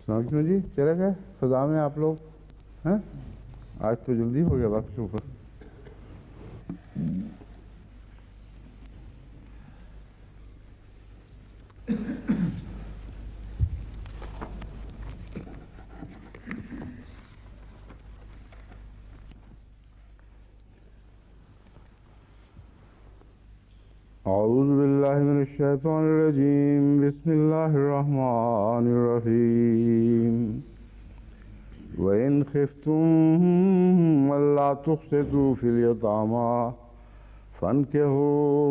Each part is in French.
समझ जी चले गए फिजा में आप लोग हैं। आज तो जल्दी हो गया वक्त के ऊपर। औज़ु बिल्लाहि मिनश शैतानिर रजीम बिस्मिल्लाहिर रहमानिर रहीम व इन खिफ्तुम अल्ला तुक़सितू फिल यतामा फन्किहू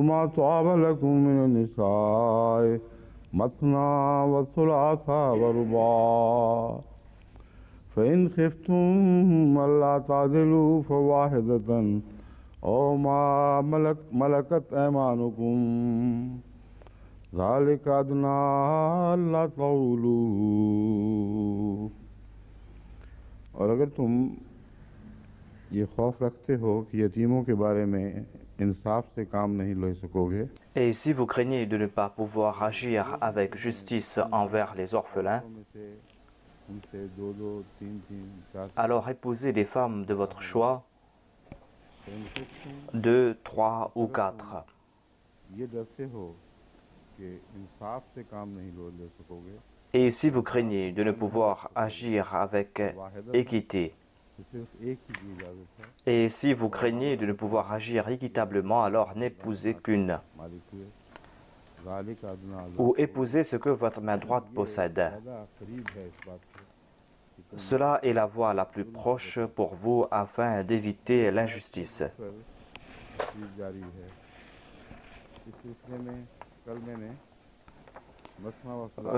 मा तआब लकुम मिनन निसाए मसना व सुलासा व रुबा फ़इन खिफ्तुम अल्ला तादिलू फ़वाहिदतन औ मा मलकत ऐमानुकुम ज़ालिका अदना अल्ला तऊलू। और अगर तुम ये खौफ रखते हो कि यतीमों के बारे में इंसाफ से काम नहीं ले सकोगे, Et si vous craignez de ne pas pouvoir agir avec justice envers les orphelins, alors épousez des femmes de votre choix, 2, 3 ou 4. Et si vous craignez de ne pouvoir agir avec équité, et si vous craignez de ne pouvoir agir équitablement, alors n'épousez qu'une, ou épousez ce que votre main droite possède. Cela est la voie la plus proche pour vous afin d'éviter l'injustice.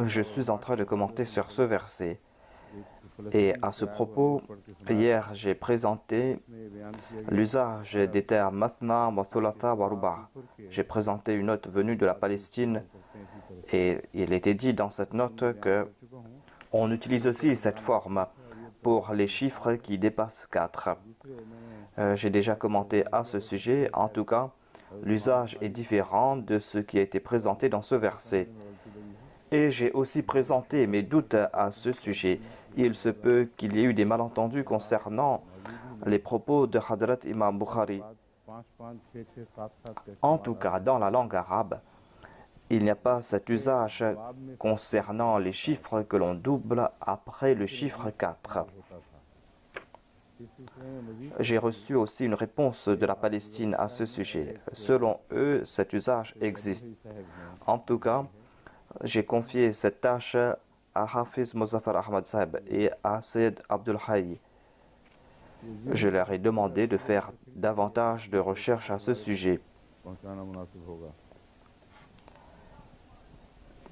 Je suis en train de commenter sur ce verset. Et à ce propos, hier j'ai présenté l'usage des termes Mathna, wa Thulatha, wa Ruba'. J'ai présenté une note venue de la Palestine et il était dit dans cette note que on utilise aussi cette forme pour les chiffres qui dépassent 4. J'ai déjà commenté à ce sujet. En tout cas, l'usage est différent de ce qui a été présenté dans ce verset. Et j'ai aussi présenté mes doutes à ce sujet. Il se peut qu'il y ait eu des malentendus concernant les propos de Hadrat Imam Bukhari. En tout cas, dans la langue arabe, il n'y a pas cet usage concernant les chiffres que l'on double après le chiffre 4. J'ai reçu aussi une réponse de la Palestine à ce sujet. Selon eux, cet usage existe. En tout cas, j'ai confié cette tâche à Hafiz Muzaffar Ahmad Sahib et à Sayyid Abdul Hayy. Je leur ai demandé de faire davantage de recherches à ce sujet.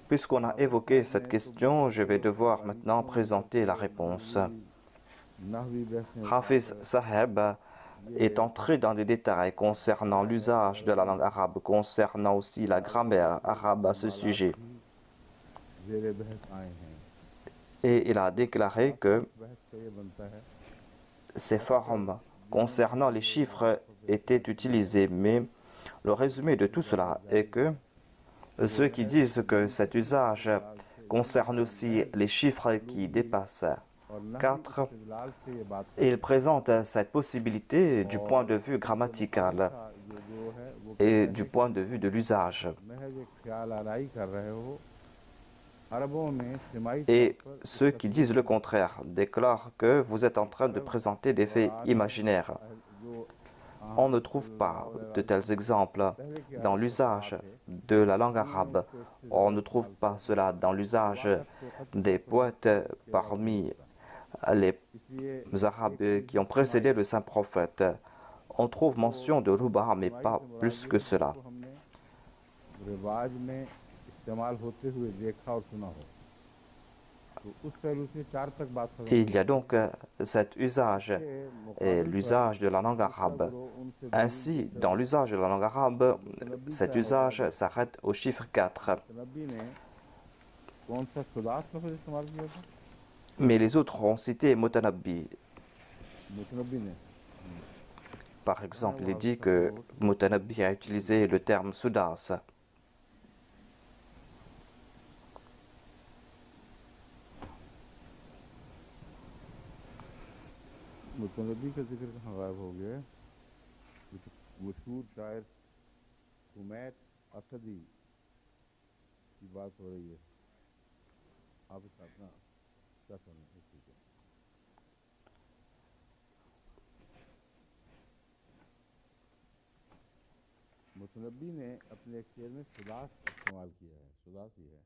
Puisqu'on a évoqué cette question, je vais devoir maintenant présenter la réponse. Hafiz Sahib est entré dans des détails concernant l'usage de la langue arabe, concernant aussi la grammaire arabe à ce sujet. Et il a déclaré que ces formes concernant les chiffres étaient utilisées, mais le résumé de tout cela est que ceux qui disent que cet usage concerne aussi les chiffres qui dépassent 4, ils présentent cette possibilité du point de vue grammatical et du point de vue de l'usage. Et ceux qui disent le contraire déclarent que vous êtes en train de présenter des faits imaginaires. On ne trouve pas de tels exemples dans l'usage de la langue arabe. On ne trouve pas cela dans l'usage des poètes parmi les Arabes qui ont précédé le saint prophète. On trouve mention de ruba, mais pas plus que cela. Et il y a donc cet usage et l'usage de la langue arabe. Ainsi, dans l'usage de la langue arabe, cet usage s'arrête au chiffre 4. Mais les autres ont cité Mutanabbi. Par exemple, il est dit que Mutanabbi a utilisé le terme Sudas. Mutanabbi का जिक्र कहाँ गायब हो गया है? मशहूर शायर हुमैद असदी की बात हो रही है। आप इस अपना क्या समझ इस चीज़ को? मुतनब्बी ने अपने एक शेर में सुदास इस्तेमाल किया है, सुदासी है,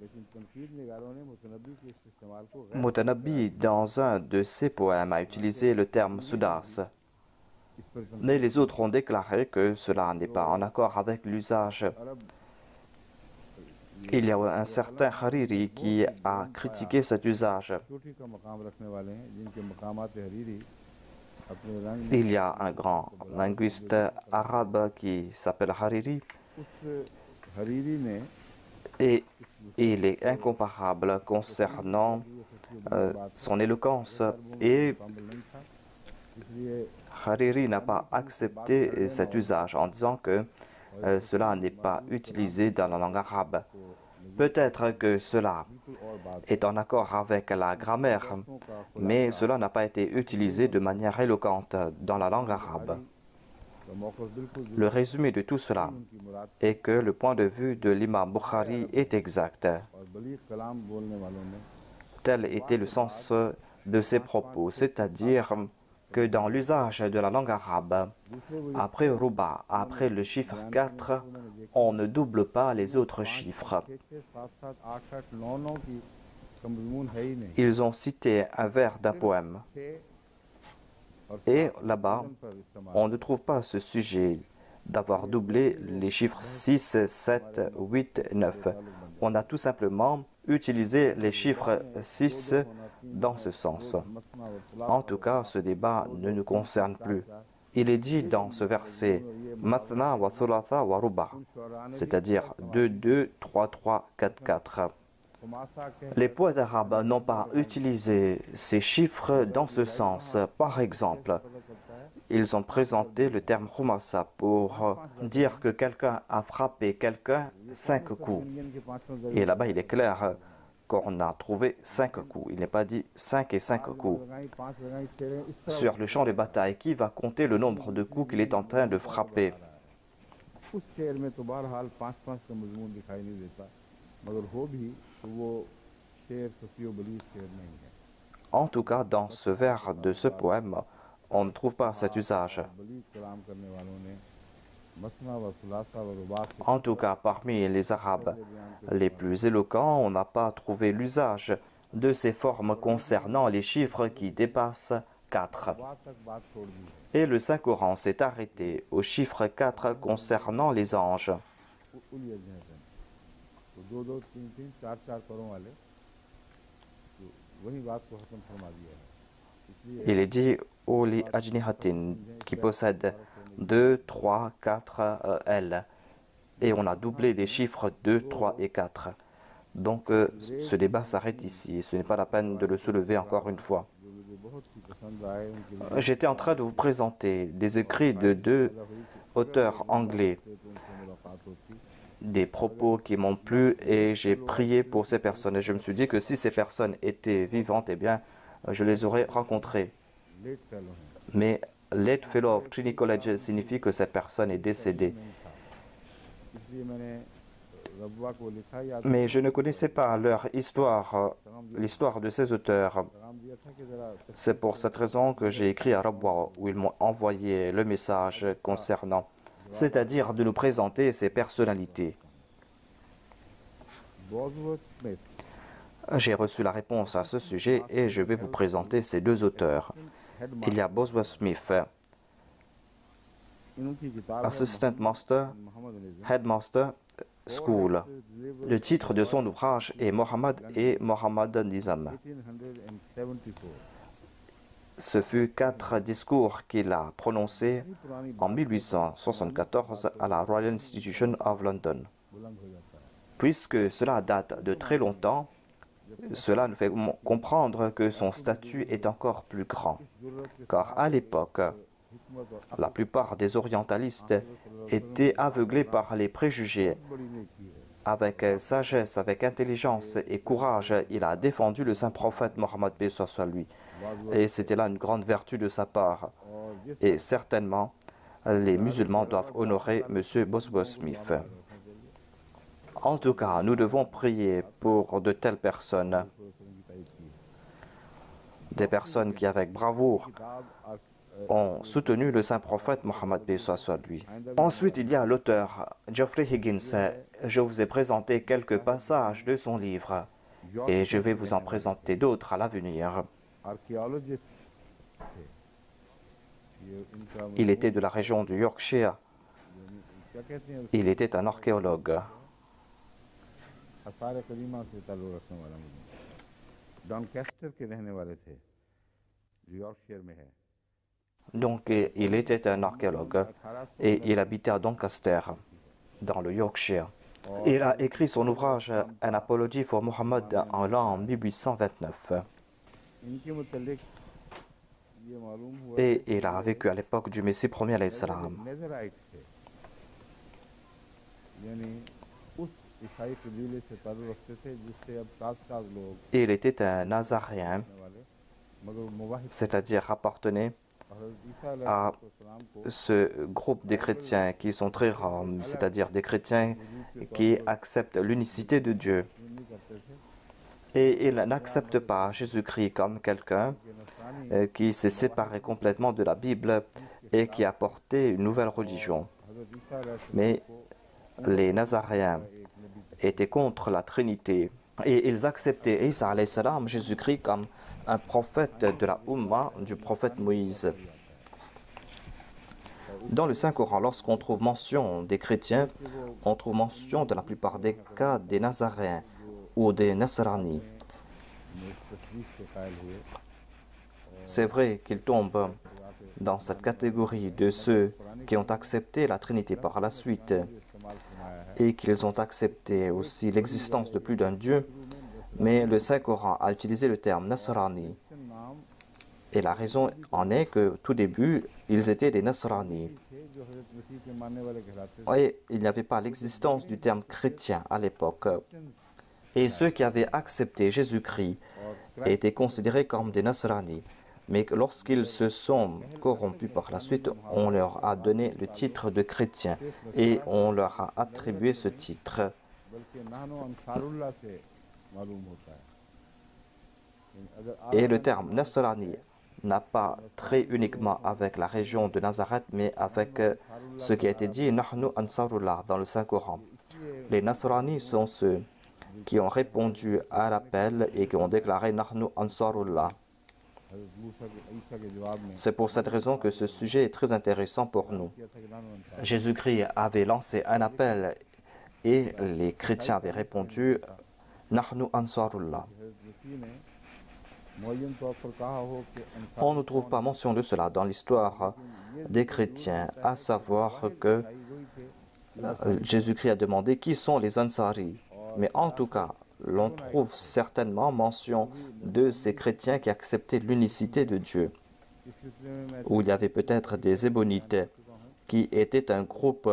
लेकिन तनकीद निगारों ने मुतनब्बी के इस इस्तेमाल को गैर Moutanabbi, dans un de ses poèmes, a utilisé le terme Soudas. इस पर Mais तनकीद les autres ont déclaré que cela n'est pas en accord avec l'usage. Arab Il y a un certain Hariri qui a critiqué cet usage. चोटी का मकाम रखने वाले हैं जिनके मकामात हरीरी अपने रंग में Il y a un grand linguiste arabe qui s'appelle Hariri उस हरीरी ने et il est incomparable concernant son éloquence et शामिल नहीं था, इसलिए Hariri n'a pas accepté cet usage en disant que cela n'est pas utilisé dans la langue arabe. Peut-être que cela बिल्कुल और बात est en accord avec la grammaire, mais cela n'a pas été utilisé de manière éloquente dans la langue arabe. का मौक़िफ़ बिल्कुल Le résumé de tout cela उनकी मुराद est que le point de vue de l'imam Bukhari est exact. और बलीग कलाम बोलने वालों ने Tel était le sens de ses propos, c'est-à-dire que dans l'usage de la langue arabe, après Ruba, après le chiffre 4, on ne double pas les autres chiffres. 6 7 7 8 8 9 9 की का मज़मून है ही नहीं। Ils ont cité un vers d'un poème. 6 और Et là-bas, पर इस्तेमाल on ne trouve pas ce sujet d'avoir doublé les chiffres 6, 7, 8, 9. On a tout simplement utilisé les chiffres 6 dans ce sens. En tout cas, ce débat ne nous concerne plus. Il est dit dans ce verset Mathna wa thulatha wa ruba, c'est-à-dire 2, 2, 3, 3, 4, 4. खुमासा के Les poètes arabes n'ont pas utilisé ces chiffres dans ce sens. Par exemple, ils ont présenté le terme khumasa pour dire que quelqu'un a frappé quelqu'un 5 coups. Indian के पांचों Et là-bas, il est clair qu'on a trouvé 5 coups. Il n'est pas dit 5 et 5 coups. लगाई 5 लगाई 6 इस तरह Sur le champ de bataille, qui va compter le nombre de coups qu'il est en train de frapper? उस शेर में तो बहरहाल 5 5 का मजमून दिखाई नहीं देता, मगर हो भी तो वो शेर सफियो बलीग शेर नहीं है। En tout cas, dans ce vers de ce poème, on ne trouve pas cet usage. बलीग कलाम करने वालों ने मसना व सुलासा व रुबा से En tout cas, parmi les Arabes les plus éloquents, on n'a pas trouvé l'usage de ces formes concernant les chiffres qui dépassent 4. बात तक बात छोड़ दी है। Et le Saint-Coran s'est arrêté au chiffre 4 concernant les anges. उलिया जहसन तो 2 2 3 3 4 4 करों वाले तो वही बात को खत्म फरमा दिया है। इसलिए Il est dit Oli Ajnihatin, qui possède 2, 3, 4 L. Et on a doublé les chiffres 2, 3 et 4. Donc ce débat s'arrête ici. Ce n'est pas la peine de le soulever encore une fois. जो मुझे बहुत ही पसंद आए उनके लिए J'étais en train de vous présenter des écrits de 2 auteurs anglais, तो उनसे मुलाकात होती, des propos qui m'ont plu et j'ai prié pour ces personnes. Et je me suis dit que si ces personnes étaient vivantes, eh bien, je les aurais rencontrées. Late fellow हैं। Mais late fellow of Trinity College signifie que cette personne est décédée. नहीं था, इसलिए मैंने रब्वा को लिखा या Mais je ne connaissais pas leur histoire, l'histoire de ces auteurs. पैगाम दिया था कि ज़रा C'est pour cette raison que j'ai écrit à Rabwa où ils m'ont envoyé le message concernant, c'est-à-dire de nous présenter ces personnalités. बॉज़वर्थ Smith J'ai reçu la réponse à ce sujet et je vais vous présenter ces 2 auteurs. Il y a Boswell Smith, इनकी किताब है Assistant Master, Mohammad Nizam. Headmaster School. Le titre de son ouvrage est Mohammed et Mohammed Nizam. 1874 Ce fut 4 discours qu'il a prononcés पुरानी en 1874 à la Royal Institution of London. बुलंद हो जाता है। Puisque cela date de très longtemps, cela nous fait comprendre que son statut est encore plus grand. Car à l'époque, हिकमत और la plupart des orientalistes étaient aveuglés par les préjugés बड़ी नेकी है। avec sagesse, avec intelligence et courage, il a défendu le saint prophète Mohammed paix soit sur lui. Et c'était là une grande vertu de sa part. Et certainement, les musulmans doivent honorer M. Boswell Smith. En tout cas, nous devons prier pour de telles personnes, des personnes qui, avec bravoure, ont soutenu le saint prophète Mohammed paix soit sur lui. Ensuite, il y a l'auteur Geoffrey Higgins. Je vous ai présenté quelques passages de son livre et je vais vous en présenter d'autres à l'avenir. Il était de la région du Yorkshire. Il était un archéologue. Donc, il était un archéologue et il habitait à Doncaster, dans le Yorkshire. Il a écrit son ouvrage « An Apology for Muhammad » en l'an 1829. Et il a vécu à l'époque du Messie premier alayhi salam. Il était un Nazaréen, c'est-à-dire appartenait à ce groupe des chrétiens qui sont très rares, c'est-à-dire des chrétiens qui acceptent l'unicité de Dieu. Et ils n'acceptent pas Jésus-Christ comme quelqu'un qui s'est séparé complètement de la Bible et qui a apporté une nouvelle religion. Mais les Nazaréens étaient contre la Trinité et ils acceptaient Isa alayhi salam, Jésus-Christ, comme un prophète de la Ummah du prophète Moïse. Dans le Saint-Coran, lorsqu'on trouve mention des chrétiens, on trouve mention dans la plupart des cas des Nazaréens ou des Nasrani. C'est vrai qu'ils tombent dans cette catégorie de ceux qui ont accepté la Trinité par la suite et qu'ils ont accepté aussi l'existence de plus d'un Dieu, mais le Saint-Coran a utilisé le terme Nasrani. Et la raison en est que, tout début, ils étaient des Nasrani. Et il n'y avait pas l'existence du terme chrétien à l'époque. Et ceux qui avaient accepté Jésus-Christ étaient considérés comme des Nasrani. Mais lorsqu'ils se sont corrompus par la suite, on leur a donné le titre de chrétien et on leur a attribué ce titre. Et le terme Nasrani n'a pas trait uniquement avec la région de Nazareth, mais avec ce qui a été dit Nahnu Ansarullah dans le Saint-Coran. Les Nasrani sont ceux qui ont répondu à l'appel et qui ont déclaré Nahnu Ansarullah. C'est pour cette raison que ce sujet est très intéressant pour nous. Jésus-Christ avait lancé un appel et les chrétiens avaient répondu Nahnu Ansarullah. On ne trouve pas mention de cela dans l'histoire des chrétiens, à savoir que Jésus-Christ a demandé qui sont les Ansari. Mais en tout cas, l'on trouve certainement mention de ces chrétiens qui acceptaient l'unicité de Dieu, où il y avait peut-être des Ébonites qui étaient un groupe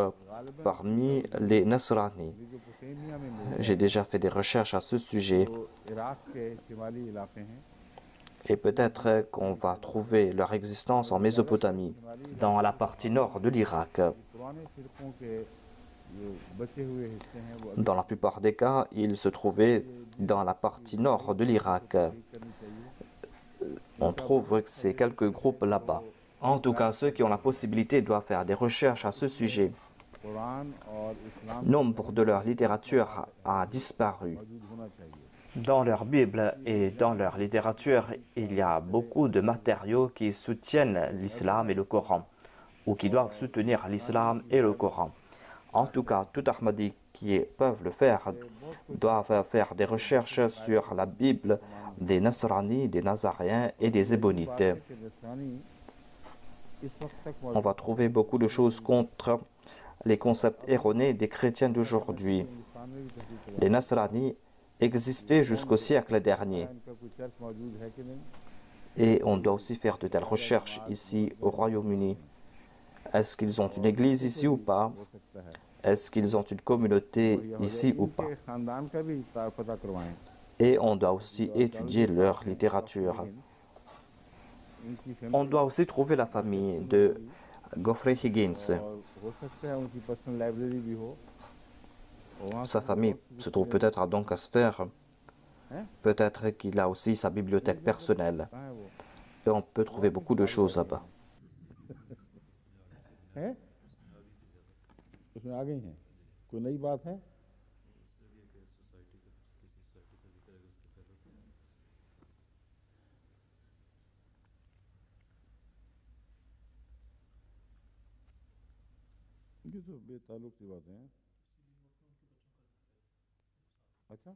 parmi les Nasrani. J'ai déjà fait des recherches à ce sujet et peut-être qu'on va trouver leur existence en Mésopotamie, dans la partie nord de l'Irak. Dans la plupart des cas, ils se trouvaient dans la partie nord de l'Irak. On trouve ces quelques groupes là-bas. En tout cas, ceux qui ont la possibilité doivent faire des recherches à ce sujet. Nombre de leur littérature a disparu. Dans leur Bible et dans leur littérature, il y a beaucoup de matériaux qui soutiennent l'islam et le Coran, ou qui doivent soutenir l'islam et le Coran. En tout cas, tout Ahmadi qui peuvent le faire doivent faire des recherches sur la Bible des Nasrani, des Nazaréens et des Ébonites. On va trouver beaucoup de choses contre les concepts erronés des chrétiens d'aujourd'hui. Les Nasrani existaient jusqu'au siècle dernier. Et on doit aussi faire de telles recherches ici au Royaume-Uni. Est-ce qu'ils ont une église ici ou pas? est-ce qu'ils ont une communauté ici ou pas. Et on doit aussi étudier leur littérature. On doit aussi trouver la famille de Geoffrey Higgins. Sa famille se trouve peut-être à Doncaster. Peut-être qu'il a aussi sa bibliothèque personnelle. Et on peut trouver beaucoup de choses là-bas. ये तो बेताल्लुक सी बातें हैं। अच्छा,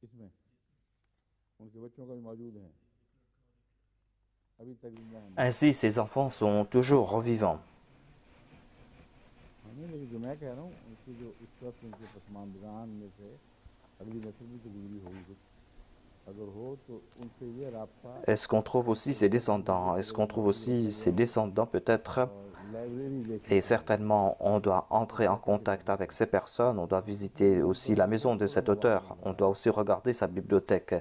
इसमें उनके बच्चों का भी मौजूद है अभी तक जिंदा है। Ainsi, ces enfants sont toujours vivants. नहीं, लेकिन जो मैं कह रहा हूँ उनकी जो इस वक्त उनके पसमानदगान में से अगली नस्ल भी तो गुजरी होगी कुछ, अगर हो तो उनसे ये राब्ता। Est-ce qu'on trouve aussi ses descendants? Est-ce qu'on trouve aussi ses descendants peut-être? Et certainement, on doit entrer en contact avec ces personnes. On doit visiter aussi la maison de cet auteur. On doit aussi regarder sa bibliothèque.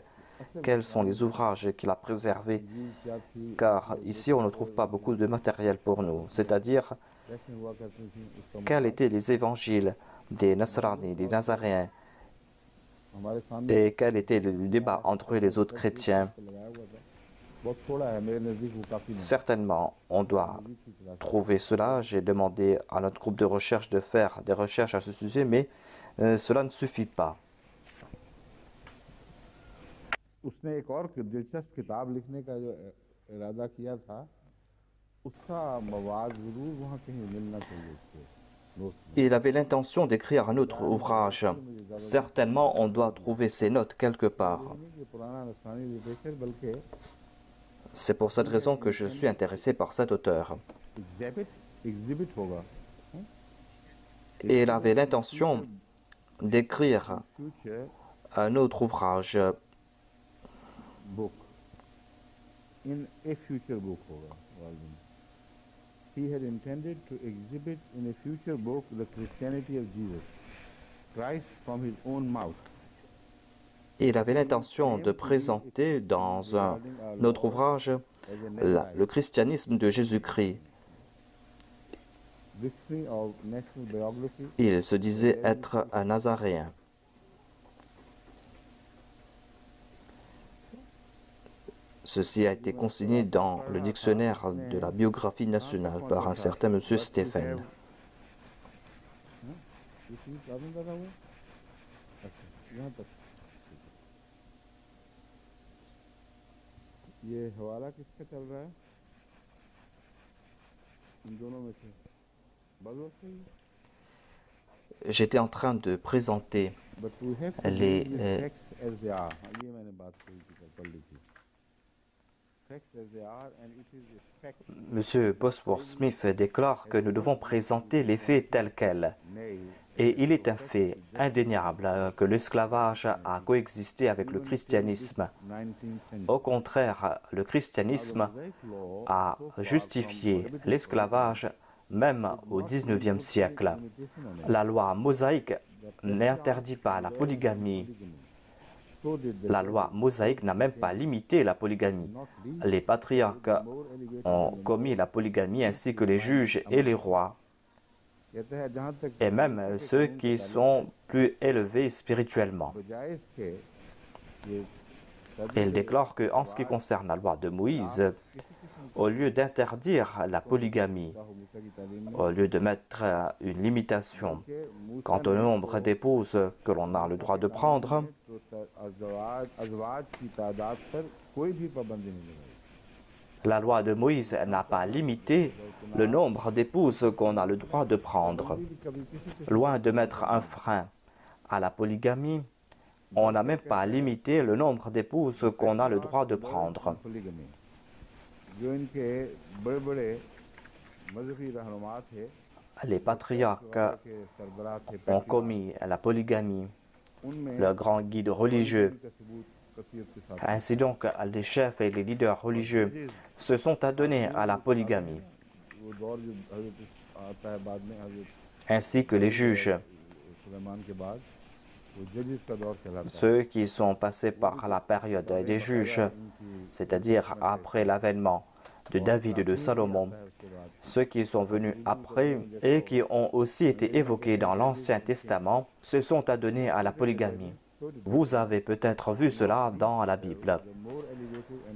Quels sont les ouvrages qu'il a préservés? Car ici, on ne trouve pas beaucoup de matériel pour nous. C'est-à-dire, quels étaient les évangiles des Nasrani, des Nazaréens? Et quel était le débat entre les autres chrétiens? Certainement, on doit trouver cela. J'ai demandé à notre groupe de recherche de faire des recherches à ce sujet, mais cela ne suffit pas. उसने एक और दिलचस्प किताब लिखने का जो इरादा किया था, उसका मवाद जरूर वहाँ कहीं मिलना चाहिए उसके। Il avait l'intention d'écrire un autre ouvrage. Certainement, on doit trouver ces notes quelque part. C'est pour cette raison que je suis intéressé par cet auteur. Et il avait l'intention d'écrire un autre ouvrage. He had intended to exhibit in a future book the Christianity of Jesus Christ from his own mouth. Il avait l'intention de présenter dans un autre ouvrage le christianisme de Jésus-Christ. Il se disait être un Nazaréen. Ceci a été consigné dans le dictionnaire de la biographie nationale par un certain M. Stephen. J'étais en train de présenter les Monsieur Bosworth Smith déclare que nous devons présenter les faits tels quels. Et il est un fait indéniable que l'esclavage a coexisté avec le christianisme. Au contraire, le christianisme a justifié l'esclavage même au XIXe siècle. La loi mosaïque n'interdit pas la polygamie. La loi mosaïque n'a même pas limité la polygamie. Les patriarches ont commis la polygamie ainsi que les juges et les rois, et même ceux qui sont plus élevés spirituellement. Il déclare qu'en ce qui concerne la loi de Moïse, au lieu d'interdire la polygamie, au lieu de mettre une limitation quant au nombre d'épouses que l'on a le droit de prendre, la loi de Moïse n'a pas limité le nombre d'épouses qu'on a le droit de prendre. Loin de mettre un frein à la polygamie, on n'a même pas limité le nombre d'épouses qu'on a le droit de prendre. Les patriarches ont commis la polygamie, le grand guide religieux. Ainsi donc, les chefs et les leaders religieux se sont adonnés à la polygamie. ainsi que les juges, Suleman के बाद वो जजेस का दौर कहलाता है। ceux qui sont passés par la période des juges, c'est-à-dire après l'avènement de David et de Salomon, ceux qui sont venus après et qui ont aussi été évoqués dans l'Ancien Testament, se sont adonnés à la polygamie. Vous avez peut-être vu cela dans la Bible.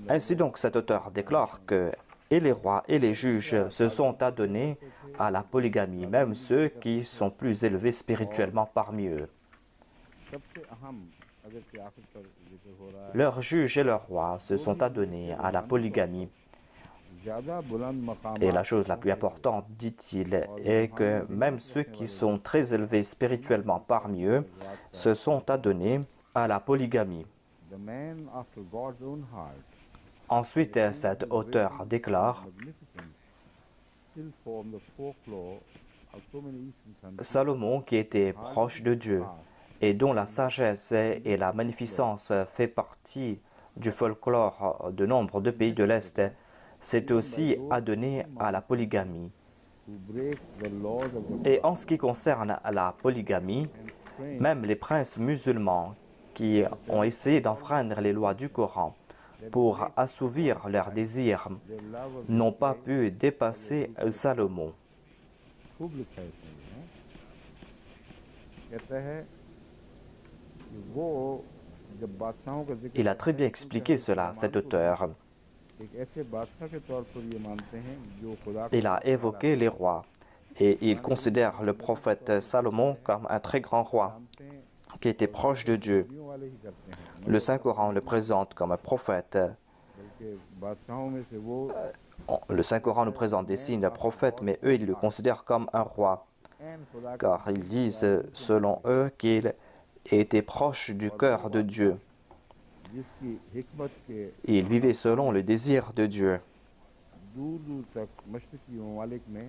Ainsi donc, cet auteur déclare que et les rois et les juges se sont adonnés à la polygamie, même ceux qui sont plus élevés spirituellement parmi eux. सबसे अहम अगर क़याफ़त पर ज़िक्र हो रहा है, Leurs juges et leurs rois se sont adonnés à la polygamie. ज़्यादा बुलंद मकामात Et la chose la plus importante, dit-il, est que même ceux qui sont très élevés spirituellement parmi eux se sont adonnés à la polygamie. the man after God's own heart, Ensuite, cet auteur déclare magnificent, still form the folklore of so many Eastern countries. Salomon, qui était proche de Dieu et dont la sagesse et la magnificence fait partie du folklore de nombre de pays de l'Est, s'est aussi adonné à la polygamie. Who break the laws of the Et en ce qui concerne la polygamie, même les princes musulmans qui ont essayé d'enfreindre les lois du Coran pour assouvir leurs désirs their love of n'ont pas pu dépasser Salomon. खूब लिखा है इसमें, है? कहता है कि वो जब बादशाहों का जिक्र Il a très bien expliqué cela, cet auteur. एक ऐसे बादशाह के तौर पर ये मानते हैं जो खुदा Il a évoqué les rois et il considère le prophète Salomon comme un très grand roi मानते हैं qui était proche de Dieu. नबियों वाले ही करते हैं, Le Saint-Coran le présente comme un prophète. बल्कि बादशाहों में से वो Le Saint-Coran nous présente des signes d'un prophète, mais eux, ils le considèrent comme un roi, ऐन खुदा car ils disent, selon eux, qu'il était proche du cœur de Dieu. जिसकी हिकमत के Il vivait selon le désir de Dieu. दूर दूर तक मशरकी ममालिक में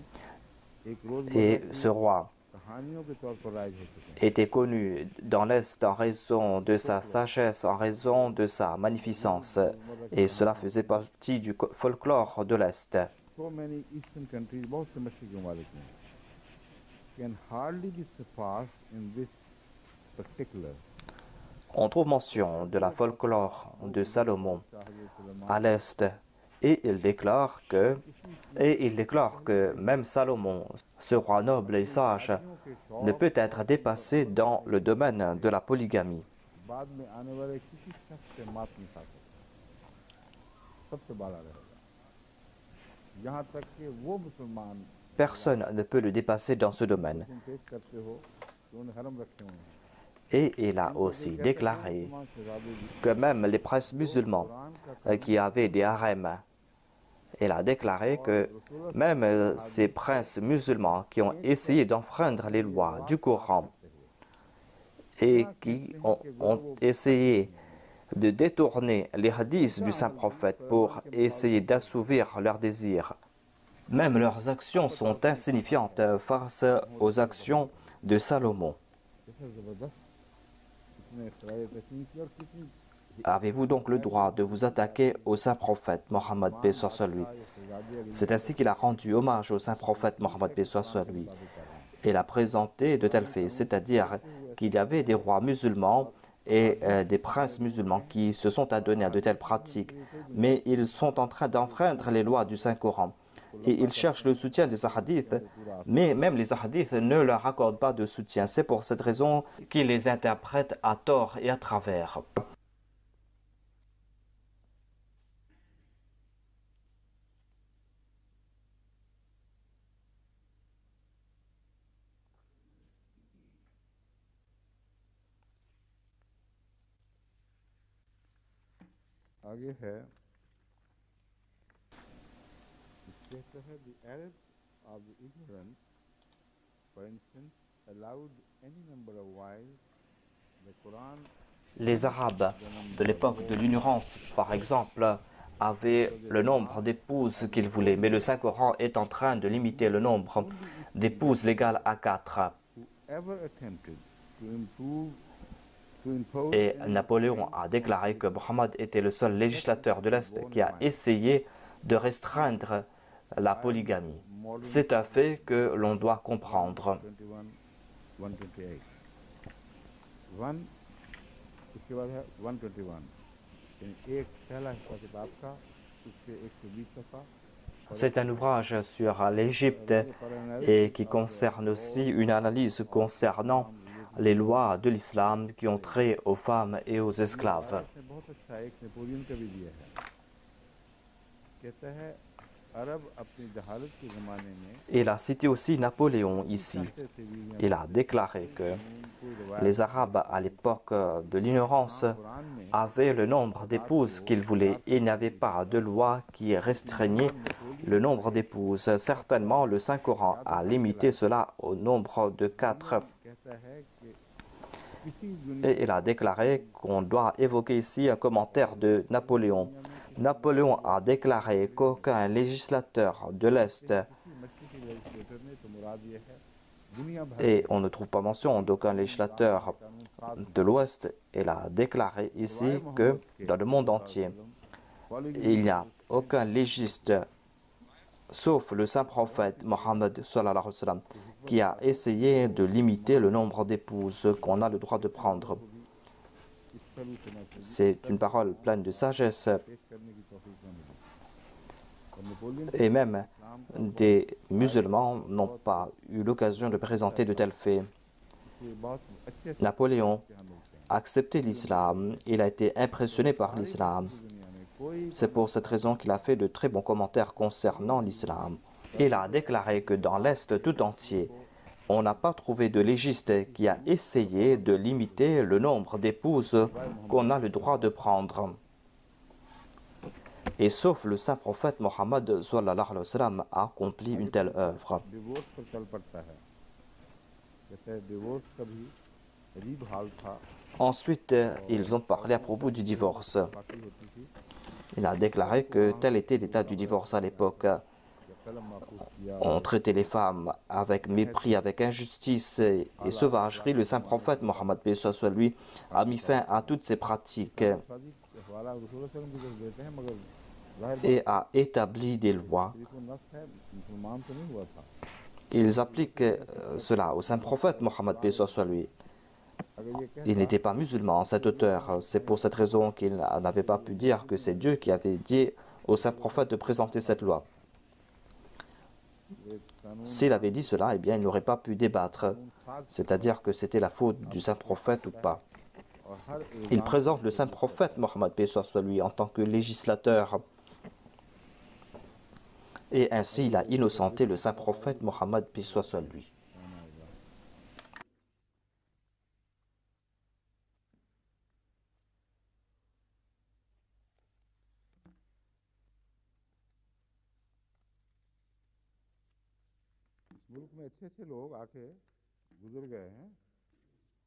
एक Et रोज़मर्रा ce roi की कहानियों के तौर पर राज हो चुके हैं। était connu dans l'Est en raison de sa sagesse, en raison de sa magnificence, et cela faisait partie du folklore de l'Est. So many Eastern countries, बहुत से मशरकी ममालिक में can hardly be surpassed in this particular. On trouve mention de la folklore de Salomon à l'Est, et il déclare que même Salomon, ce roi noble et sage, ne peut être dépassé dans le domaine de la polygamie. बाद में आने वाले किसी शख्स से मात नहीं खा सकता, सबसे बड़ा रहेगा, यहाँ तक कि वो मुसलमान Personne ne peut le dépasser dans ce domaine. तुम पेश करते हो कि उन्हें हरम रखे हुए हैं, Et il a aussi déclaré मुसलमान शहजादे भी que même les princes musulmans qui avaient des harems, il a déclaré que même ces princes musulmans qui ont essayé d'enfreindre les lois du Coran et qui ont essayé de détourner les hadiths du saint prophète pour essayer d'assouvir leurs désirs, même leurs actions sont insignifiantes face aux actions de Salomon. कैसा जबरदस्त इसने इख्तियार तस्लीम किया और कितनी Avez-vous donc le droit de vous attaquer au saint prophète Mohammed paix soit sur lui? C'est ainsi qu'il a rendu hommage au saint prophète Mohammed paix soit sur lui. Il a présenté de tels faits, c'est-à-dire qu'il y avait des rois musulmans et des princes musulmans qui se sont adonnés à de telles pratiques, mais ils sont en train d'enfreindre les lois du Saint-Coran. Et ils cherchent le soutien des hadiths, mais même les hadiths ne leur accordent pas de soutien. C'est pour cette raison qu'ils les interprètent à tort et à travers. आगे है, कहता है the Arabs of the ignorant, for instance, allowed any number of wives. The Quran Les Arabes de l'époque de l'ignorance, par exemple, avaient le nombre d'épouses qu'ils voulaient, mais le Saint-Coran est en train de limiter le nombre d'épouses légales à 4. whoever attempted to improve to impose Et any Napoléon a déclaré que Mohammed était le seul législateur de l'Est qui a essayé de restreindre la polygamie. C'est un fait que l'on doit comprendre. 21, 128. वन उसके बाद है 121 यानी एक पहला हिस्सा किताब का उसके 120 सफ़ा C'est un ouvrage sur l'Égypte et qui concerne aussi une analyse concernant les lois de l'islam qui ont trait aux femmes et aux esclaves. बहुत अच्छा एक नेपोलियन का भी दिया है कहता है अरब अपनी जहालत के ज़माने में Il a cité aussi Napoléon ici. Il a déclaré que les Arabes, à l'époque de l'ignorance, avaient le nombre d'épouses qu'ils voulaient et n'avaient pas de loi qui restreignait le nombre d'épouses. Certainement, le Saint-Coran a limité cela au nombre de 4. Et il a déclaré qu'on doit évoquer ici un commentaire de Napoléon. Napoléon a déclaré qu'aucun législateur de l'Est, et on ne trouve pas mention d'aucun législateur de l'Ouest, il a déclaré ici que dans le monde entier, il n'y a aucun légiste, sauf le saint prophète Mohammed sallallahu alayhi wa sallam, qui a essayé de limiter le nombre d'épouses qu'on a le droit de prendre. C'est une parole pleine de sagesse. Et même des musulmans n'ont pas eu l'occasion de présenter de tels faits. Napoléon a accepté l'islam, il a été impressionné par l'islam. C'est pour cette raison qu'il a fait de très bons commentaires concernant l'islam. Il a déclaré que dans l'Est tout entier, on n'a pas trouvé de légiste qui a essayé de limiter le nombre d'épouses qu'on a le droit de prendre. Et sauf le saint prophète Mohammed sallallahu alayhi wa sallam a accompli une telle œuvre. Ensuite, ils ont parlé à propos du divorce. Il a déclaré que tel était l'état du divorce à l'époque. On traitait les femmes avec mépris, avec injustice et sauvagerie. Le saint prophète Mohammed lui a mis fin à toutes ces pratiques et a établi des lois. Ils appliquent cela au saint prophète Mohammed lui. Il n'était pas musulman, cet auteur. C'est pour cette raison qu'il n'avait pas pu dire que c'est Dieu qui avait dit au saint prophète de présenter cette loi. S'il avait dit cela, eh bien, il n'aurait pas pu débattre, c'est-à-dire que c'était la faute du saint prophète ou pas. Il présente le saint prophète Mohammed lui en tant que législateur. Et ainsi, il a innocenté le saint prophète Mohammed lui. मुल्क में अच्छे लोग आके गुजर गए हैं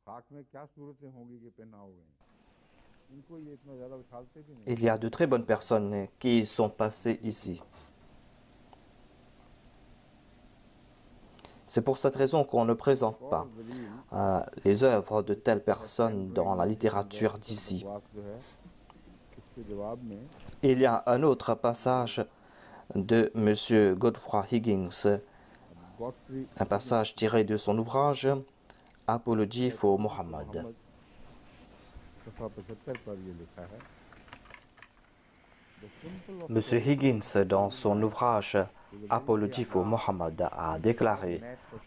खाक में क्या सूरतें होंगी कि पहनाओ गए इनको ये इतना ज़्यादा उछालते भी नहीं Il y a de très bonnes personnes qui sont passées ici. C'est pour cette raison qu'on ne présente pas les œuvres de telles personnes dans la littérature d'ici. Il y a un autre passage de M. Godfrey Higgins, un passage tiré de son ouvrage Apology for Muhammad. M. Higgins, dans son ouvrage Apology for Muhammad, a déclaré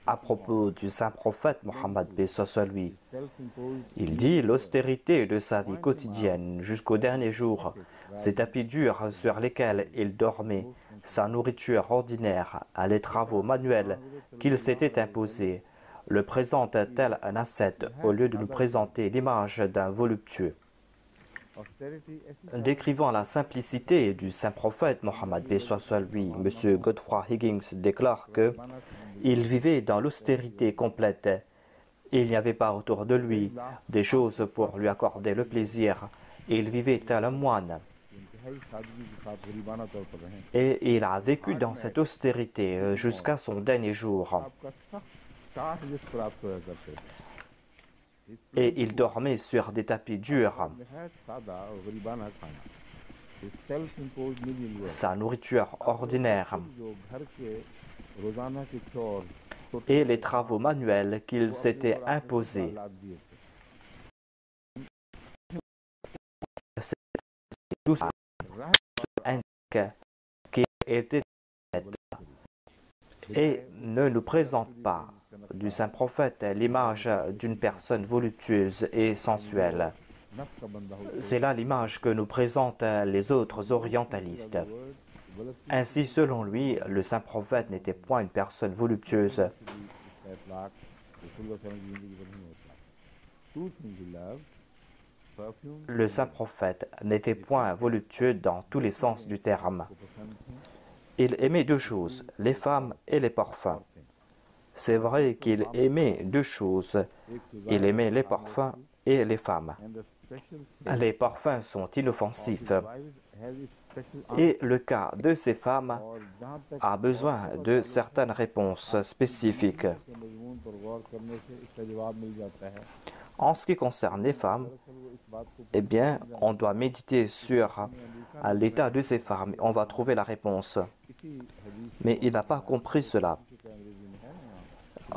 à propos du saint prophète Mohammed lui, il dit l'austérité de sa vie quotidienne jusqu'au dernier jour, ses tapis durs sur lesquels il dormait, sa nourriture ordinaire, les travaux manuels qu'il s'était imposés, le présente tel un ascète au lieu de nous présenter l'image d'un voluptueux. Décrivant la simplicité du saint prophète Mohammed lui, M. Godfrey Higgins déclare que il vivait dans l'austérité complète. Il n'y avait pas autour de lui des choses pour lui accorder le plaisir. Il vivait tel un moine. Et il a vécu dans cette austérité jusqu'à son dernier jour. Et il dormait sur des tapis durs. Sa nourriture ordinaire. रोजाना के चौर et les travaux manuels qu'il s'était imposés. Tout ça indique qu'il était et ne nous présente pas du saint prophète l'image d'une personne voluptueuse et sensuelle. C'est là l'image que nous présentent les autres orientalistes. Ainsi, selon lui, le saint prophète n'était point une personne voluptueuse. Le saint prophète n'était point voluptueux dans tous les sens du terme. Il aimait deux choses, les femmes et les parfums. C'est vrai qu'il aimait deux choses. Il aimait les parfums et les femmes. Les parfums sont inoffensifs. Et le cas de ces femmes a besoin de certaines réponses spécifiques. En ce qui concerne les femmes, eh bien, on doit méditer sur l'état de ces femmes. On va trouver la réponse. Mais il n'a pas compris cela.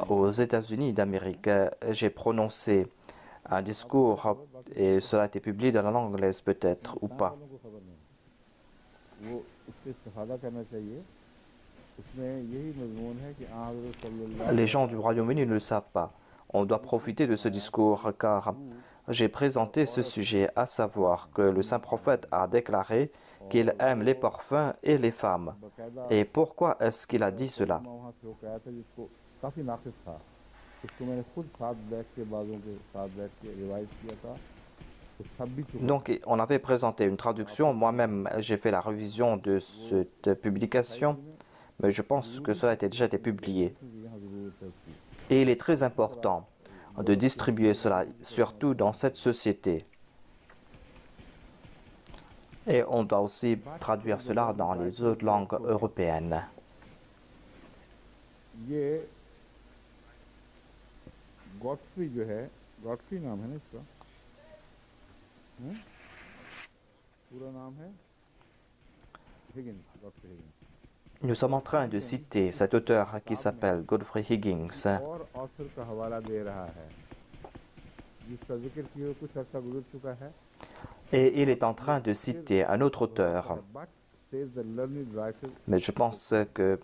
Aux États-Unis d'Amérique, j'ai prononcé un discours et cela a été publié dans la langue anglaise peut-être ou pas. Les gens du Royaume-Uni ne le savent pas. On doit profiter de ce discours car j'ai présenté ce sujet, à savoir que le saint prophète a déclaré qu'il aime les parfums et les femmes. Et pourquoi est-ce qu'il a dit cela? Donc, on avait présenté une traduction. Moi-même, j'ai fait la révision de cette publication, mais je pense que cela a déjà été publié. Et il est très important de distribuer cela, surtout dans cette société. Et on doit aussi traduire cela dans les autres langues européennes. Godfrey जो है, गॉडफ्री नाम है ना इसका, पूरा नाम है Higgins, Godfrey Higgins. Nous sommes en train de citer cet auteur qui s'appelle Godfrey Higgins. और ऑथर का हवाला दे रहा है, जिसका जिक्र किए कुछ अर्सा गुजर चुका है. Et il est en train de citer un autre auteur. Mais je pense que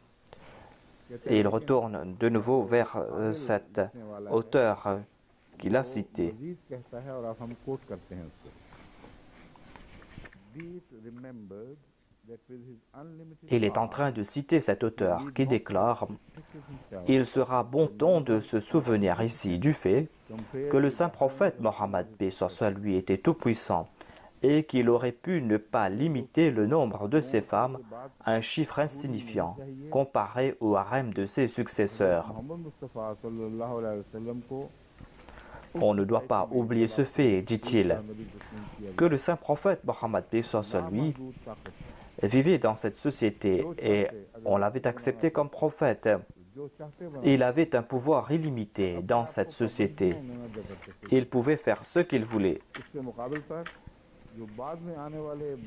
il retourne de nouveau vers cet auteur qu'il a cité. Il est en train de citer cet auteur qui déclare « Il sera bon ton de se souvenir ici du fait que le saint prophète Mohammed paix soit sur lui était tout-puissant et qu'il aurait pu ne pas limiter le nombre de ses femmes à un chiffre insignifiant comparé au harem de ses successeurs. On ne doit pas oublier ce fait, dit-il, que le saint prophète Mohammed paix soit sur lui vivait dans cette société et on l'avait accepté comme prophète. Il avait un pouvoir illimité dans cette société. Il pouvait faire ce qu'il voulait.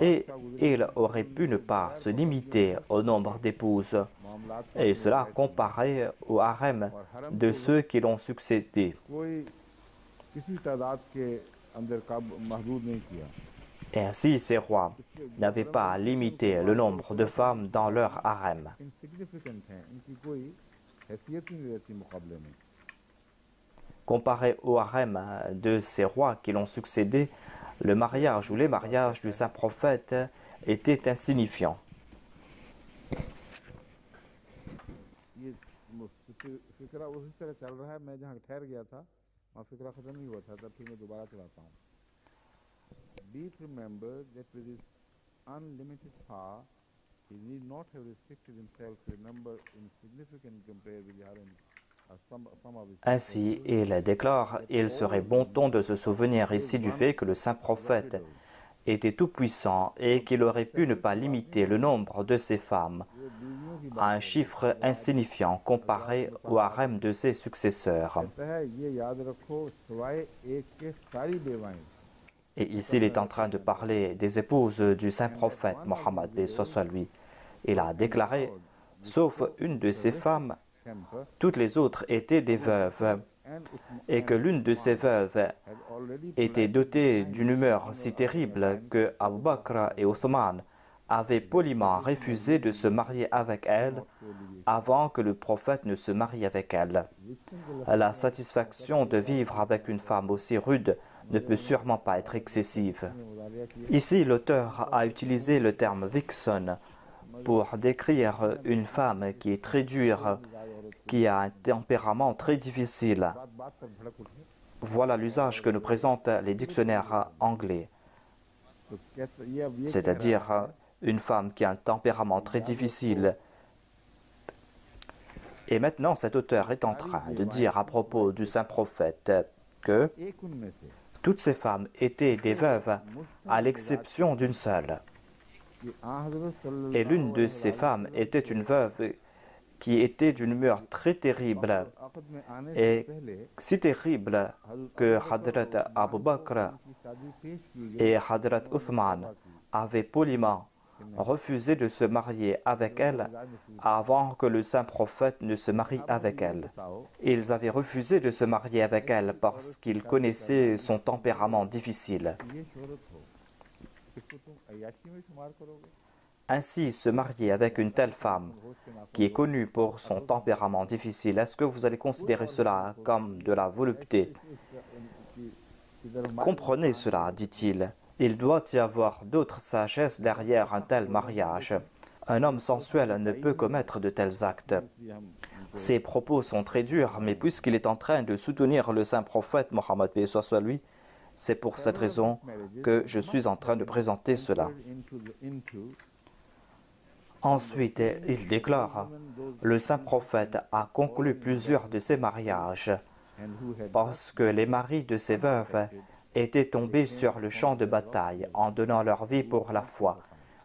Et il aurait pu ne pas se limiter au nombre d'épouses, et cela comparé au harem de ceux qui l'ont succédé. Et ainsi, ces rois n'avaient pas limité le nombre de femmes dans leur harem. Comparé au harem de ces rois qui l'ont succédé, le mariage ou les mariages du saint prophète étaient insignifiants. Ainsi, il déclare « Il serait bon ton de se souvenir ici du fait que le saint prophète était tout-puissant et qu'il aurait pu ne pas limiter le nombre de ses femmes à un chiffre insignifiant comparé au harem de ses successeurs. » Et ici, il est en train de parler des épouses du saint prophète Mohammed, paix soit sur lui. Il a déclaré sauf une de ses femmes, toutes les autres étaient des veuves, et que l'une de ces veuves était dotée d'une humeur si terrible que Abu Bakr et Othman avaient poliment refusé de se marier avec elle avant que le prophète ne se marie avec elle. La satisfaction de vivre avec une femme aussi rude ne peut sûrement pas être excessive. Ici, l'auteur a utilisé le terme vixen pour décrire une femme qui est très dure, qui a un tempérament très difficile. Voilà l'usage que nous présentent les dictionnaires anglais, c'est-à-dire une femme qui a un tempérament très difficile. Et maintenant, cet auteur est en train de dire à propos du saint prophète que toutes ces femmes étaient des veuves, à l'exception d'une seule. Et l'une de ces femmes était une veuve qui était d'une humeur très terrible, et si terrible que Hadrat Abu Bakr et Hadrat Uthman avaient poliment refusé de se marier avec elle avant que le saint prophète ne se marie avec elle. Ils avaient refusé de se marier avec elle parce qu'ils connaissaient son tempérament difficile. Ainsi, se marier avec une telle femme qui est connue pour son tempérament difficile, est-ce que vous allez considérer cela comme de la volupté? Comprenez cela, dit-il. Il doit y avoir d'autres sagesses derrière un tel mariage. Un homme sensuel ne peut commettre de tels actes. Ses propos sont très durs, mais puisqu'il est en train de soutenir le saint prophète Mohammed paix soit sur lui, c'est pour cette raison que je suis en train de présenter cela. Ensuite, il déclare, le saint prophète a conclu plusieurs de ces mariages parce que les maris de ces veuves étaient tombés sur le champ de bataille en donnant leur vie pour la foi.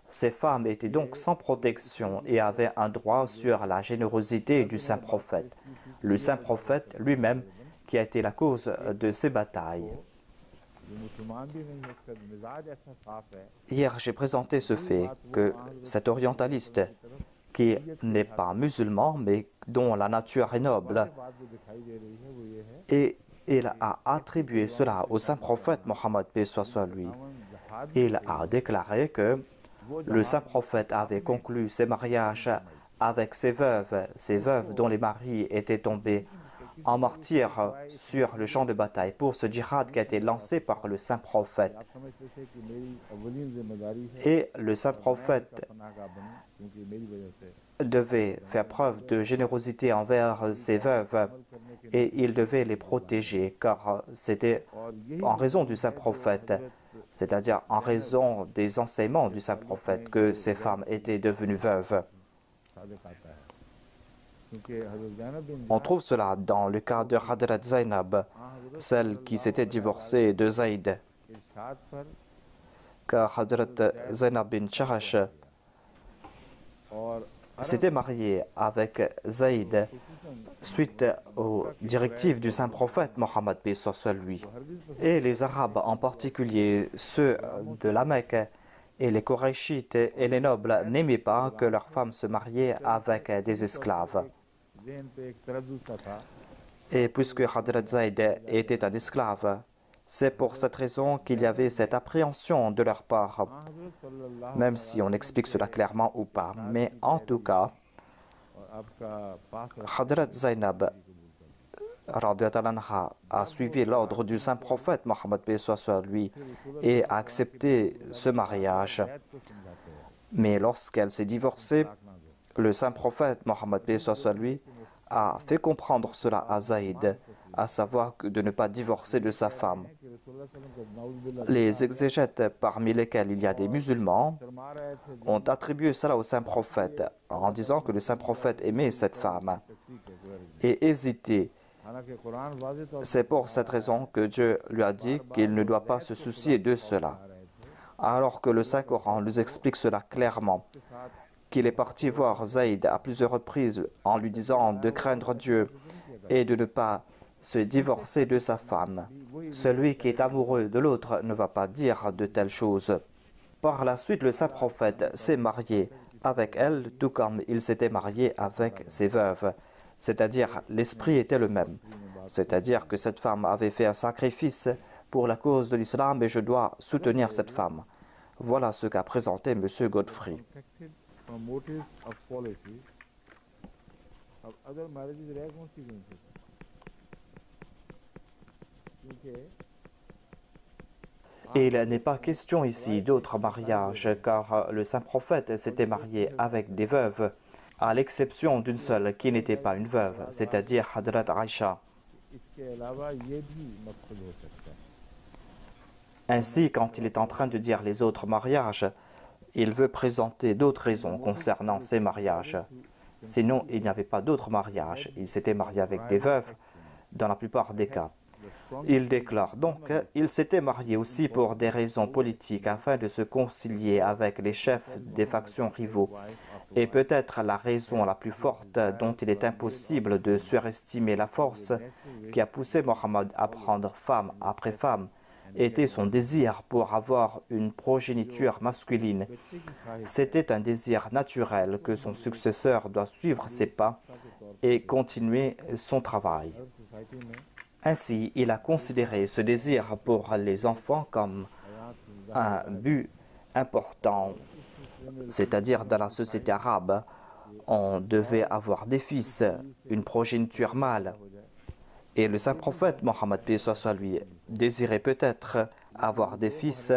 Ces femmes étaient donc sans protection et avaient un droit sur la générosité du saint prophète. Le saint prophète lui-même qui a été la cause de ces batailles. Hier, j'ai présenté ce fait que cet orientaliste, qui n'est pas musulman, mais dont la nature est noble, et il a attribué cela au saint prophète Mohammed paix soit sur lui. Il a déclaré que le saint prophète avait conclu ses mariages avec ces veuves dont les maris étaient tombés en martyrs sur le champ de bataille pour ce djihad qui a été lancé par le saint prophète. Et le saint prophète devait faire preuve de générosité envers ces veuves et il devait les protéger car c'était en raison du saint prophète, c'est-à-dire en raison des enseignements du saint prophète que ces femmes étaient devenues veuves. On trouve cela dans le cas de Hadrat Zainab, celle qui s'était divorcée de Zayd. Car Hadrat Zainab bin Jahash s'était mariée avec Zayd suite aux directives du saint prophète Mohammed paix soit sur lui. Et les Arabes, en particulier ceux de la Mecque, et les Korachites et les nobles n'aimaient pas que leurs femmes se mariaient avec des esclaves. Et puisque Hadrat Zayd était un esclave, c'est pour cette raison qu'il y avait cette appréhension de leur part, même si on explique cela clairement ou pas. Mais en tout cas, Hadrat Zainab a suivi l'ordre du saint prophète Mohammed paix soit sur lui et a accepté ce mariage. Mais lorsqu'elle s'est divorcée, le saint prophète Mohammed paix soit sur lui a fait comprendre cela à Zayd, à savoir de ne pas divorcer de sa femme. Les exégètes, parmi lesquels il y a des musulmans, ont attribué cela au saint prophète en disant que le saint prophète aimait cette femme et hésitait. C'est pour cette raison que Dieu lui a dit qu'il ne doit pas se soucier de cela. Alors que le Saint-Coran nous explique cela clairement, qu'il est parti voir Zayd à plusieurs reprises en lui disant de craindre Dieu et de ne pas se divorcer de sa femme. Celui qui est amoureux de l'autre ne va pas dire de telles choses. Par la suite, le saint prophète s'est marié avec elles, tout comme il s'était marié avec ses veuves. C'est-à-dire, l'esprit était le même. C'est-à-dire que cette femme avait fait un sacrifice pour la cause de l'islam et je dois soutenir cette femme. Voilà ce qu'a présenté M. Godfrey. Il n'est pas question ici d'autres mariages, car le saint prophète s'était marié avec des veuves, à l'exception d'une seule qui n'était pas une veuve, c'est-à-dire Hadrat Aïcha. Ainsi, quand il est en train de dire les autres mariages, il veut présenter d'autres raisons concernant ces mariages. Sinon, il n'y avait pas d'autres mariages. Il s'était marié avec des veuves dans la plupart des cas. Il déclare donc qu'il s'était marié aussi pour des raisons politiques afin de se concilier avec les chefs des factions rivaux. Et peut-être la raison la plus forte dont il est impossible de surestimer la force qui a poussé Mohammed à prendre femme après femme était son désir pour avoir une progéniture masculine. C'était un désir naturel que son successeur doit suivre ses pas et continuer son travail. Ainsi, il a considéré ce désir pour les enfants comme un but important, c'est-à-dire dans la société arabe, on devait avoir des fils, une progéniture mâle. Et le saint prophète Mohammed lui désirait peut-être avoir des fils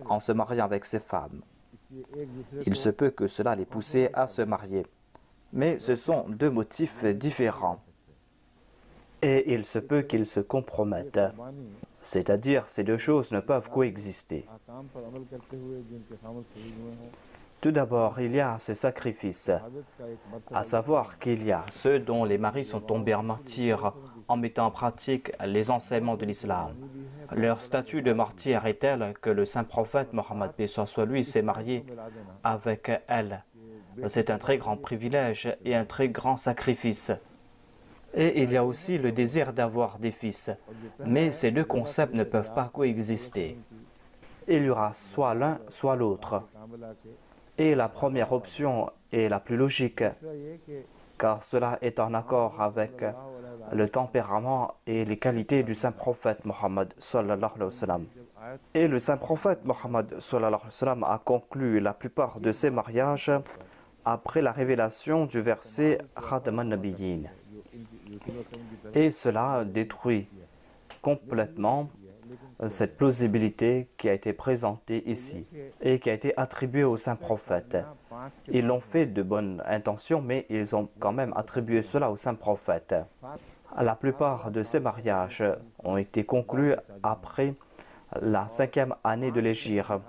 en se mariant avec ses femmes. Il se peut que cela les poussait à se marier. Mais ce sont deux motifs différents. Et il se peut qu'ils se compromettent. C'est-à-dire, ces deux choses ne peuvent coexister. Tout d'abord, il y a ce sacrifice, à savoir qu'il y a ceux dont les maris sont tombés en martyrs en mettant en pratique les enseignements de l'islam. Leur statut de martyr est tel que le saint prophète Mohammed lui s'est marié avec elle. C'est un très grand privilège et un très grand sacrifice. Et il y a aussi le désir d'avoir des fils. Mais ces deux concepts ne peuvent pas coexister. Il y aura soit l'un, soit l'autre. Et la première option est la plus logique, car cela est en accord avec le tempérament et les qualités du saint prophète Mohammed sallallahu alayhi wa sallam. Et le saint prophète Mohammed sallallahu alayhi wa sallam a conclu la plupart de ses mariages après la révélation du verset Khatam an-Nabiyyin. Et cela détruit complètement cette plausibilité qui a été présentée ici et qui a été attribuée au saint prophète. Ils l'ont fait de bonnes intentions, mais ils ont quand même attribué cela au saint prophète. La plupart de ces mariages ont été conclus après la 5e année de l'hégire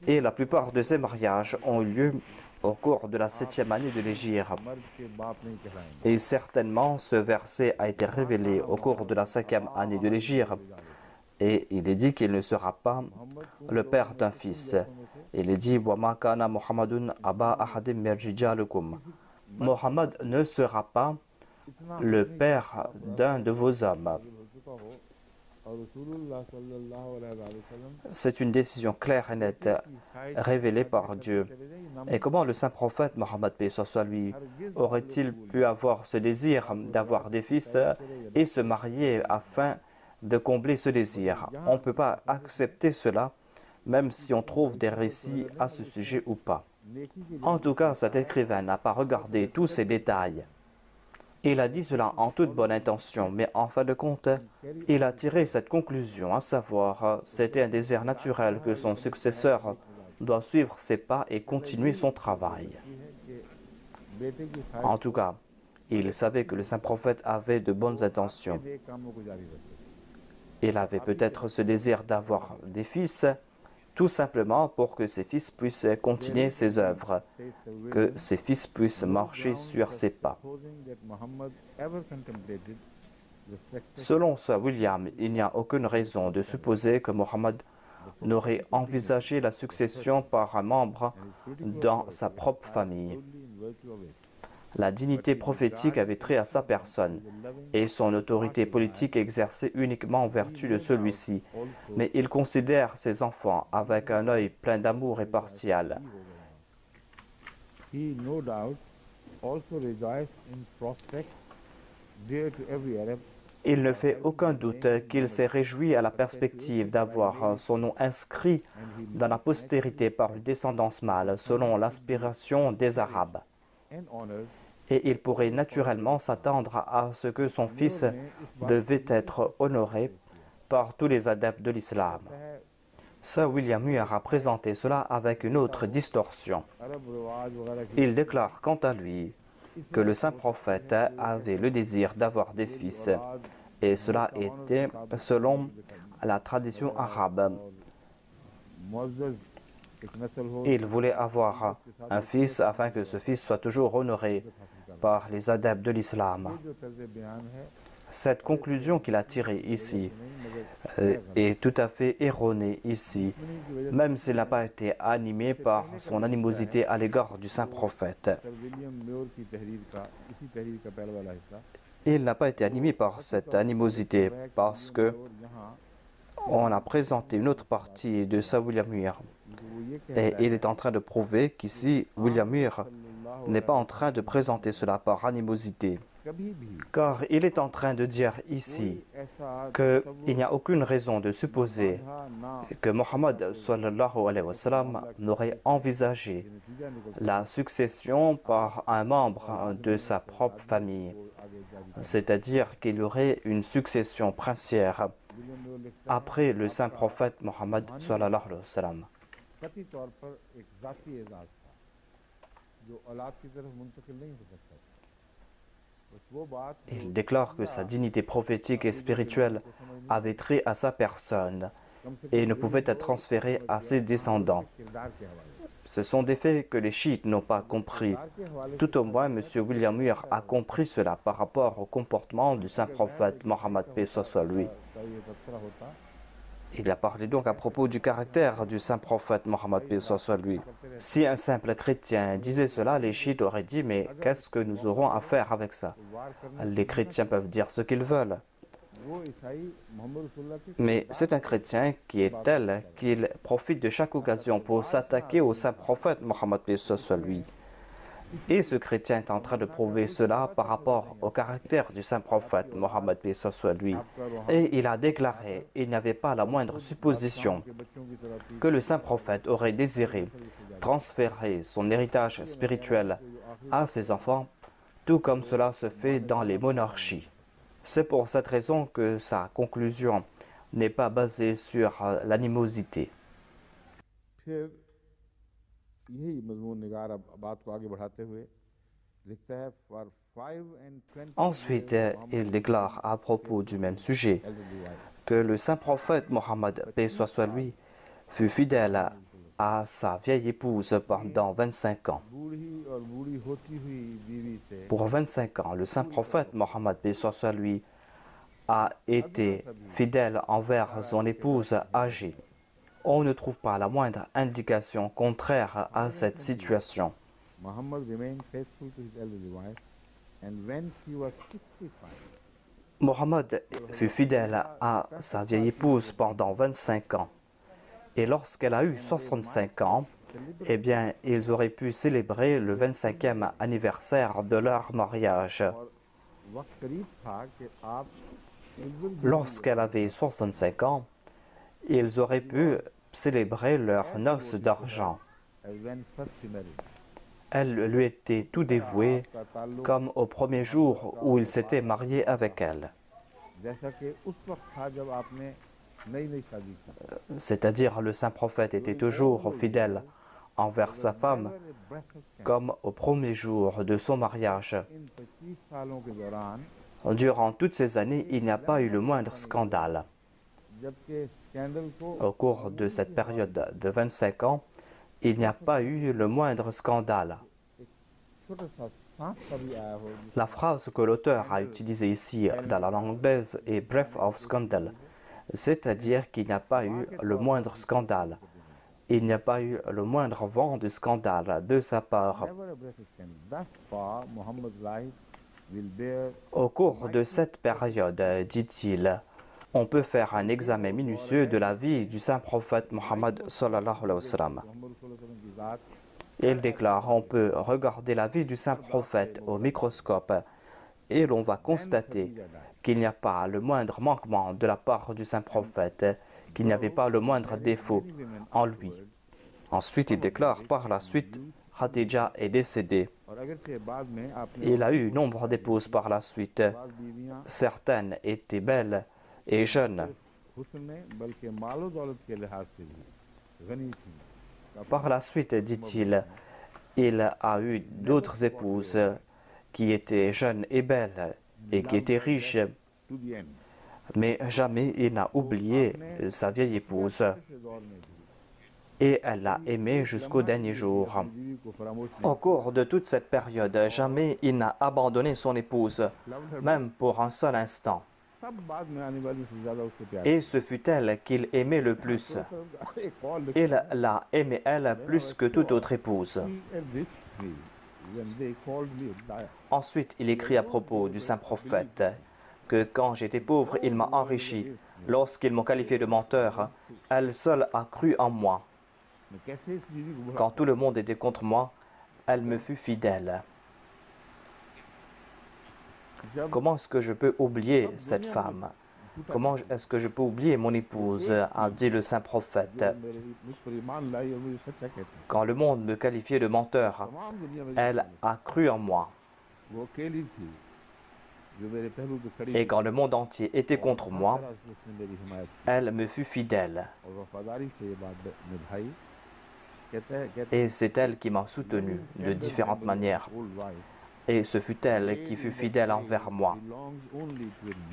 et la plupart de ces mariages ont eu lieu au cours de la 7e année de l'hégire. Et certainement, ce verset a été révélé au cours de la 5e année de l'hégire. Et il est dit qu'il ne sera pas le père d'un fils. Il est dit وَمَا كَانَ مُحَمَّدٌ أَبَا أَحَدٍ مِّن رِجَالِكُمْ. Mohammed ne sera pas le père d'un de vos hommes. C'est une décision claire et nette, révélée par Dieu. Et comment le saint prophète Mohammed lui aurait-il pu avoir ce désir d'avoir des fils et se marier afin de combler ce désir? On ne peut pas accepter cela, même si on trouve des récits à ce sujet ou pas. En tout cas, cet écrivain n'a pas regardé tous ces détails. Il a dit cela en toute bonne intention, mais en fin de compte, il a tiré cette conclusion, à savoir, c'était un désir naturel que son successeur doit suivre ses pas et continuer son travail. En tout cas, il savait que le saint prophète avait de bonnes intentions. Il avait peut-être ce désir d'avoir des fils, tout simplement pour que ses fils puissent continuer ses œuvres, que ses fils puissent marcher sur ses pas. Selon Sir William, il n'y a aucune raison de supposer que Mohammed n'aurait envisagé la succession par un membre dans sa propre famille. La dignité prophétique avait trait à sa personne et son autorité politique exercée uniquement en vertu de celui-ci. Mais il considère ses enfants avec un œil plein d'amour et partial. he no doubt also rejoiced in prospect dear to every Arab. Il ne fait aucun doute qu'il s'est réjoui à la perspective d'avoir son nom inscrit dans la postérité par une descendance mâle, selon l'aspiration des Arabes. And honored Et il pourrait naturellement s'attendre à ce que son fils devait être honoré par tous les adeptes de l'islam. Sir William Muir a présenté cela avec une autre distorsion. Arab riwaj वगैरह की Il déclare quant à lui que le saint prophète avait le désir d'avoir des fils, et cela était selon la tradition arabe. मुअज़्ज़ज़ एक नस्ल हो Il voulait avoir un fils afin que ce fils soit toujours honoré par les adeptes de l'islam. जो तर्ज़ बयान है Cette conclusion qu'il a tirée ici नहीं मगर est tout à fait erronée ici, même s'il n'a pas été animé par son animosité à l'égard du saint prophète. Sir William more की तहरीर का इसी तहरीर का पहला वाला हिस्सा Il n'a pas été animé par cette animosité parce que और यहाँ on a présenté une autre partie de Sir William Muir. वो ये Et il est en train de prouver qu'ici, William Muir n'est pas en train de présenter cela par animosité. कभी भी Car il est en train de dire ici ऐसा qu'il n'y a aucune raison de supposer था ना que Mohammed sallallahu alayhi wa sallam n'aurait envisagé नतीजा निकल la succession par un membre de sa propre famille, आगे जारी c'est-à-dire qu'il y aurait une succession princière William more लिखता après le saint prophète Mohammed sallallahu alayhi wa sallam. कतई तौर पर एक ज़ाती एजाज था जो औलाद की तरफ मुंतकिल नहीं हो सकता था बस वो बात Il déclare que sa dignité prophétique et spirituelle avait trait à sa personne कम से et ne pouvait être transférée à ses descendants. किरदार के हवाले Ce sont des faits que les chiites n'ont pas compris. किरदार के हवाले Tout au moins, M. William Muir a compris cela par rapport au comportement du saint prophète Mohammed paix soit lui. का ये तबसरा होता Il a parlé donc à propos du caractère du saint prophète Mohammed paix soit lui. Si un simple chrétien disait cela, les chiites auraient dit « Mais qu'est-ce que nous aurons à faire avec ça ?» वार करने Les chrétiens peuvent dire ce qu'ils veulent. वो ईसाई मोहम्मद रसूलुल्लाह की Mais c'est un chrétien qui est tel qu'il profite de chaque occasion pour s'attaquer au saint prophète Mohammed paix soit lui. Et ce chrétien est en train de prouver cela par rapport au caractère du saint prophète Mohammed paix soit lui. Et il a déclaré, il n'y avait pas la moindre supposition के बच्चों की तरफ ही que le saint prophète aurait désiré transférer son héritage spirituel à ses enfants, tout comme cela se fait dans les monarchies. C'est pour cette raison que sa conclusion n'est pas basée sur l'animosité. फिर यही मजमून निगार अब बात को आगे बढ़ाते हुए लिखता है फॉर 5 and 20 Ensuite, il déclare à propos du même sujet que le saint prophète Mohammed, paix soit lui, fut fidèle à sa vieille épouse pendant 25 ans. बूढ़ी और बूढ़ी होती हुई बीवी से Pour 25 ans, le saint prophète Mohammed, paix soit lui, a été fidèle envers son épouse âgée. On ne trouve pas la moindre indication contraire à cette situation. Muhammad remained faithful to his elderly wife and when she was 65 Mohammed fut fidèle à sa vieille épouse pendant 25 ans. Et lorsqu'elle a eu 65 ans, eh bien, ils auraient pu célébrer le 25e anniversaire de leur mariage. और वक्त करीब था कि आप Lorsqu'elle avait 65 ans, ils auraient pu célébrer leurs noces d'argent. when first she married Elle lui était tout dévouée, का ताल्लुक comme au premier jour où il s'était marié avec elle. जैसा कि उस वक्त था जब आपने नई नई शादी की C'est-à-dire, le saint prophète était toujours fidèle envers sa femme, comme au premier jour de son mariage. इन 25 सालों के दौरान Durant toutes ces années, il n'y a pas eu le moindre scandale. जबकि स्कैंडल को Au cours de cette période de 25 ans, il n'y a pas eu le moindre scandale. छोटा सा सांप का भी आया हो La phrase que l'auteur a utilisée ici dans la langue anglaise est « breath of scandal », c'est-à-dire qu'il n'y a pas eu le moindre scandale. Il n'y a pas eu le moindre vent de scandale de sa part. never a breath of scandal. Thus far, Muhammad's life will bear Au cours de cette période, dit-il, on peut faire un examen minutieux de la vie du saint prophète Mohammed sallallahu alayhi wa sallam. Mohammad सल्लल्लाहु अलैहि वसल्लम की ज़ात Il déclare, on peut regarder la vie du saint prophète au microscope et l'on va constater qu'il n'y a pas le moindre manquement de la part du saint prophète, qu'il n'y avait pas le moindre défaut en lui. Ensuite, il déclare, par la suite, Khadija est décédée. Il a eu nombre d'épouses par la suite. Certaines étaient belles et jeunes. Par la suite, dit-il, il a eu d'autres épouses qui étaient jeunes et belles et qui étaient riches. Mais jamais il n'a oublié sa vieille épouse. Et elle l'a aimé jusqu'au dernier jour. Au cours de toute cette période, jamais il n'a abandonné son épouse, même pour un seul instant. Et ce fut elle qu'il aimait le plus. Il l'a aimée elle plus que toute autre épouse. Ensuite, il écrit à propos du saint prophète que quand j'étais pauvre, il m'a enrichi. Lorsqu'ils m'ont qualifié de menteur, elle seule a cru en moi. Quand tout le monde était contre moi, elle me fut fidèle. Comment est-ce que je peux oublier cette femme? Comment est-ce que je peux oublier mon épouse? A dit le saint prophète. Quand le monde me qualifiait de menteur, elle a cru en moi. Et quand le monde entier était contre moi, elle me fut fidèle. Et c'est elle qui m'a soutenu de différentes manières. Et ce fut elle qui fut fidèle envers moi.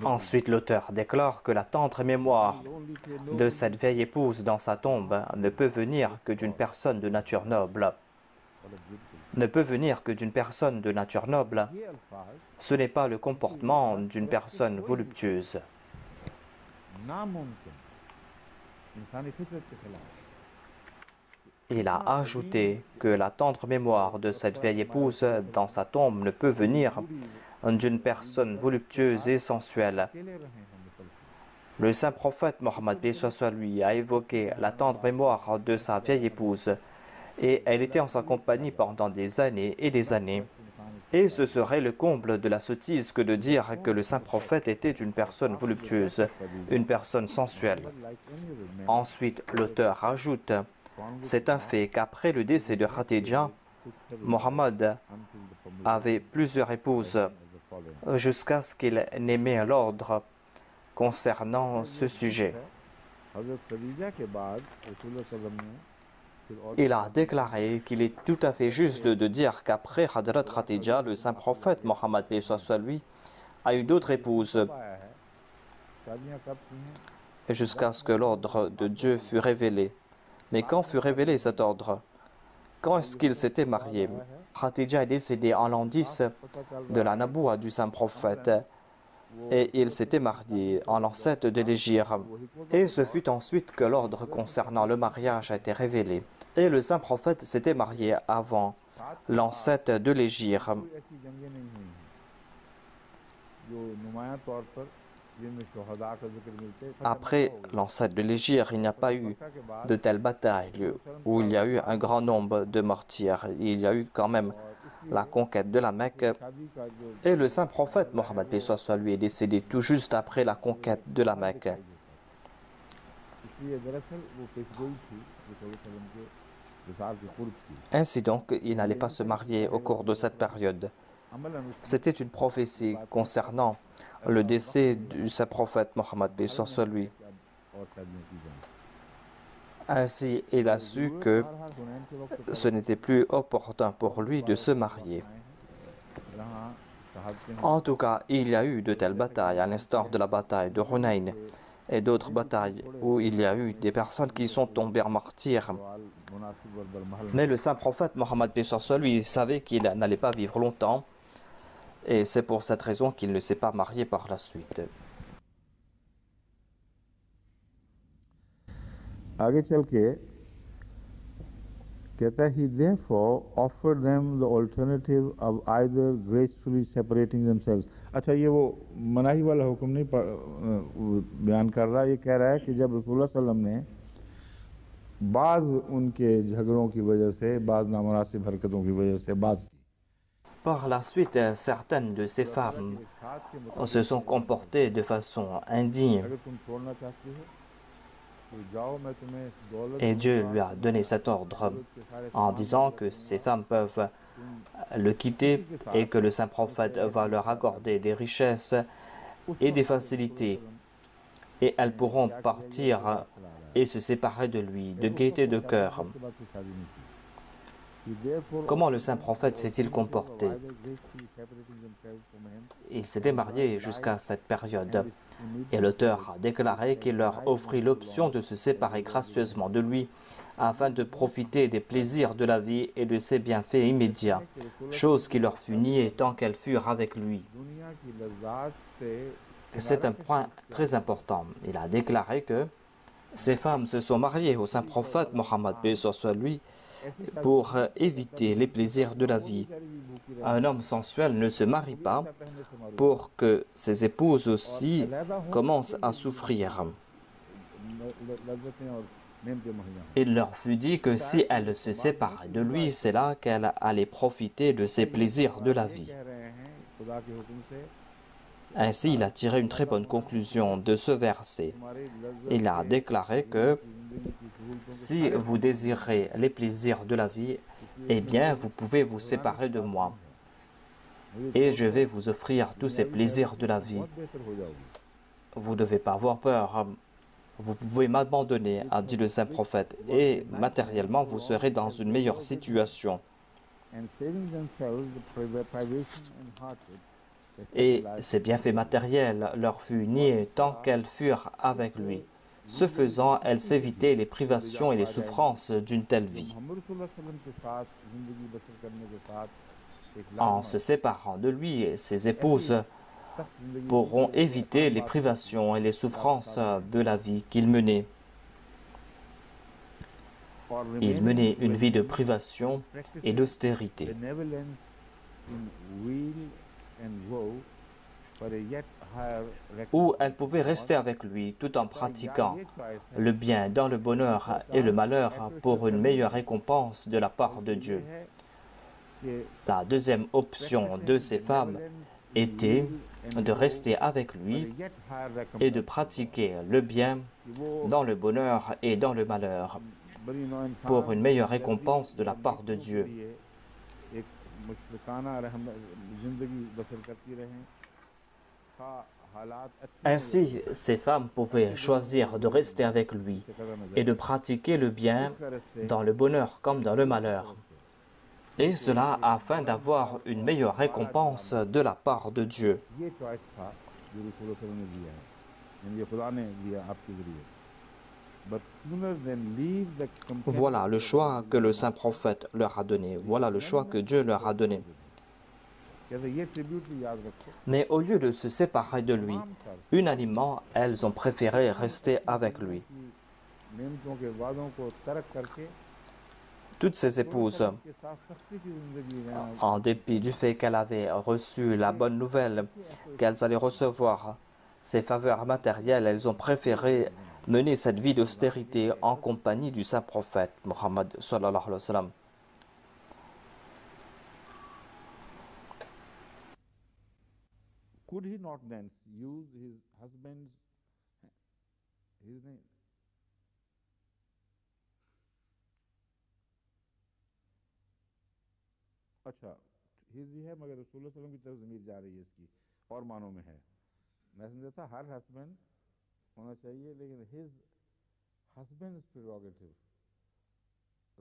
Ensuite, l'auteur déclare que la tendre mémoire de cette vieille épouse dans sa tombe ne peut venir que d'une personne de nature noble. Ne peut venir que d'une personne de nature noble. Ce n'est pas le comportement d'une personne voluptueuse. Il a ajouté que la tendre mémoire de cette vieille épouse dans sa tombe ne peut venir d'une personne voluptueuse et sensuelle. Le saint prophète Mohammed lui a évoqué la tendre mémoire de sa vieille épouse et elle était en sa compagnie pendant des années et des années. Et ce serait le comble de la sottise que de dire que le saint prophète était une personne voluptueuse, une personne sensuelle. Ensuite, l'auteur ajoute: c'est un fait qu'après le décès de Khadija, Mohammed avait plusieurs épouses jusqu'à ce qu'il n'émette l'ordre concernant ce sujet. Il a déclaré qu'il est tout à fait juste de dire qu'après Hadrat Khadija, le saint prophète Mohammed lui a eu d'autres épouses jusqu'à ce que l'ordre de Dieu fût révélé. Mais quand fut révélé cet ordre? Quand est-ce qu'il s'était marié? Khadija est décédée en l'an 10 de la Naboua du saint prophète et il s'était marié en l'an 7 de l'Hégire. Et ce fut ensuite que l'ordre concernant le mariage a été révélé. Et le saint prophète s'était marié avant l'an 7 de l'Hégire. Après l'an 7 de l'Hégire, il n'y a pas eu de telle bataille où il y a eu un grand nombre de martyrs. Il y a eu quand même la conquête de la Mecque. Et le saint prophète Mohammed lui est décédé tout juste après la conquête de la Mecque. Ainsi donc, il n'allait pas se marier au cours de cette période. C'était une prophétie concernant le décès du saint prophète Mohammed lui. Ainsi, il a su que ce n'était plus opportun pour lui de se marier. En tout cas, il y a eu de telles batailles, à l'instar de la bataille de Hunayn et d'autres batailles où il y a eu des personnes qui sont tombées en martyrs. Mais le saint prophète Mohammed lui savait qu'il n'allait pas vivre longtemps et c'est pour cette raison qu'il ne s'est pas marié par la suite. आगे चल के कहता है he therefore offered them the alternative of either gracefully separating themselves. अच्छा ये वो मनाही वाला हुक्म नहीं बयान कर रहा, ये कह रहा है कि जब रसूलुल्लाह सल्लल्लाहु अलैहि वसल्लम ने बाज उनके झगड़ों की वजह से, बाज नामुनासिब हरकतों की वजह से बाज की। Par la suite, certaines de ces femmes se sont comportées de façon indigne अगर तुम छोड़ना चाहती हो तो जाओ, मैं तुम्हें दौलत et Dieu दूंगा, lui a donné cet ordre दौलत के सारे en सामान disant मुहैया que ces करूंगा, femmes peuvent तुम le इसी quitter के et साथ que le saint prophète उनसे va leur रिश्ता काट accorder des richesses दो। उस et des वक्त रसूल सल्लल्लाहु facilités अलैहि et वसल्लम elles ने pourront क्या किया, ये अभी partir बात चला रहा है। et se séparer de lui de उस वक्त gaieté तक de शादी cœur. उसके बाद फिर शादी नहीं की। Therefore, Comment le also saint then they prophète were s'est-il guilty of a comporté? wider gracefully separating themselves from him Il s'était and marié learned jusqu'à life cette and période this et immediate l'auteur a marriage, déclaré qu'il having leur life offrit not too l'option long de se and séparer the Lord given gracieusement de him. lui तो afin de ये बहुत profiter des plaisirs de la vie et de ses bienfaits कहते immédiats, हैं कि रसूल chose qui सल्लल्लाहु leur अलैहि fut वसल्लम niée tant qu'elles furent avec lui. दुनिया की लज्जात से C'est किनारा un कशी point इख्तियार très फरमाए। important. Il a déclaré que ces femmes se sont mariées au saint prophète Mohammed paix soit lui ऐसी शादी pour नहीं जो करता éviter les नहीं plaisirs de la वो vie. बेचारी भी भूखी रह Un जाए, homme sensuel ne se marie वो भी pas अच्छा पहनने से मारूफ है pour que ses épouses और aussi अलहदा होने commencent से à ये souffrir. लज्जतें और नेमतें मुहैया हों। Il leur fut dit que si elles se séparaient de lui, c'est là qu'elles allaient profiter de ses plaisirs de la vie. कह रहे हैं खुदा के हुक्म से Ainsi, il a tiré une très bonne conclusion de ce verset. तुम्हारी लज्जत Il a के déclaré दुनिया que की जिंदगी की सहूलतों के si सारे vous désirez les plaisirs de la vie, eh bien, vous pouvez vous séparer de moi et je vais vous offrir tous ces plaisirs de la vie. बहुत बेहतर हो जाओगी। Vous ne devez pas avoir peur. Vous pouvez m'abandonner, a dit le saint prophète, et matériellement, vous serez dans une meilleure situation. And saving themselves the privation and hardship that Et such a life ses bienfaits matériels leur furent niés tant qu'elles furent avec lui. Ce faisant, elles s'évitaient les privations et les souffrances d'une telle जो vie. मोहम्मद सल्लल्लाहु अलैहि वसल्लम के साथ जिंदगी बसर करने के साथ एक En लाजमत se séparant de lui, ses épouses सख्त जिंदगी pourront गुजरी, éviter les आराम privations et les souffrances de la vie qu'il menait. और Il remaining menait une vie de with privation practices et d'austérité, benevolence in will and woe for a yet higher où recompense. elle pouvait rester avec lui tout en तो pratiquant ये choice है le bien dans le bonheur et le malheur pour une meilleure récompense de la part de ये Dieu. है कि La deuxième option de ces femmes était de rester avec lui et de pratiquer le bien dans le bonheur et dans le malheur pour une meilleure récompense de la part de Dieu. Ainsi, ces femmes pouvaient choisir de rester avec lui et de pratiquer le bien dans le bonheur comme dans le malheur. Et cela afin d'avoir une meilleure récompense de la part de Dieu. Voilà le choix que le saint prophète leur a donné. Voilà le choix que Dieu leur a donné. Mais au lieu de se séparer de lui, unanimement, elles ont préféré rester avec lui. Toutes ces épouses, en dépit du fait qu'elles avaient reçu la bonne nouvelle qu'elles allaient recevoir ces faveurs matérielles, elles ont préféré mener cette vie d'austérité en compagnie du saint prophète Mohammed sallallahu alayhi wa sallam. Could he not then use his husband's name? अच्छा हिज है मगर रसूलुल्लाह सल्लल्लाहु अलैहि वसल्लम की तरफ ज़मीर जा रही है इसकी और मानों में है। मैं समझा था हर हस्बैंड होना चाहिए लेकिन हिज हस्बैंड्स प्रेरोगेटिव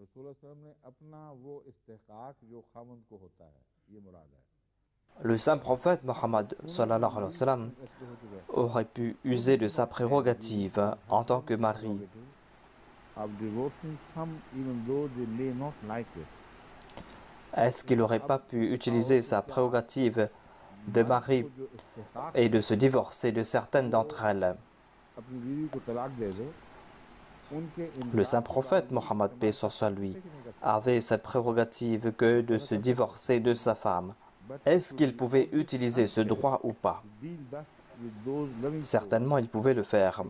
रसूलुल्लाह सल्लल्लाहु अलैहि वसल्लम ने अपना वो इस्तेहकाक जो खामद को होता है ये मुराद है। Le saint prophète Mohammed sallallahu alayhi wa sallam aurait pu user de sa prérogative en tant que mari. Est-ce qu'il n'aurait pas pu utiliser sa prérogative de mari et de se divorcer de certaines d'entre elles? Le saint prophète Mohammed paix soit lui avait cette prérogative que de se divorcer de sa femme. Est-ce qu'il pouvait utiliser ce droit ou pas? Certainement, il pouvait le faire.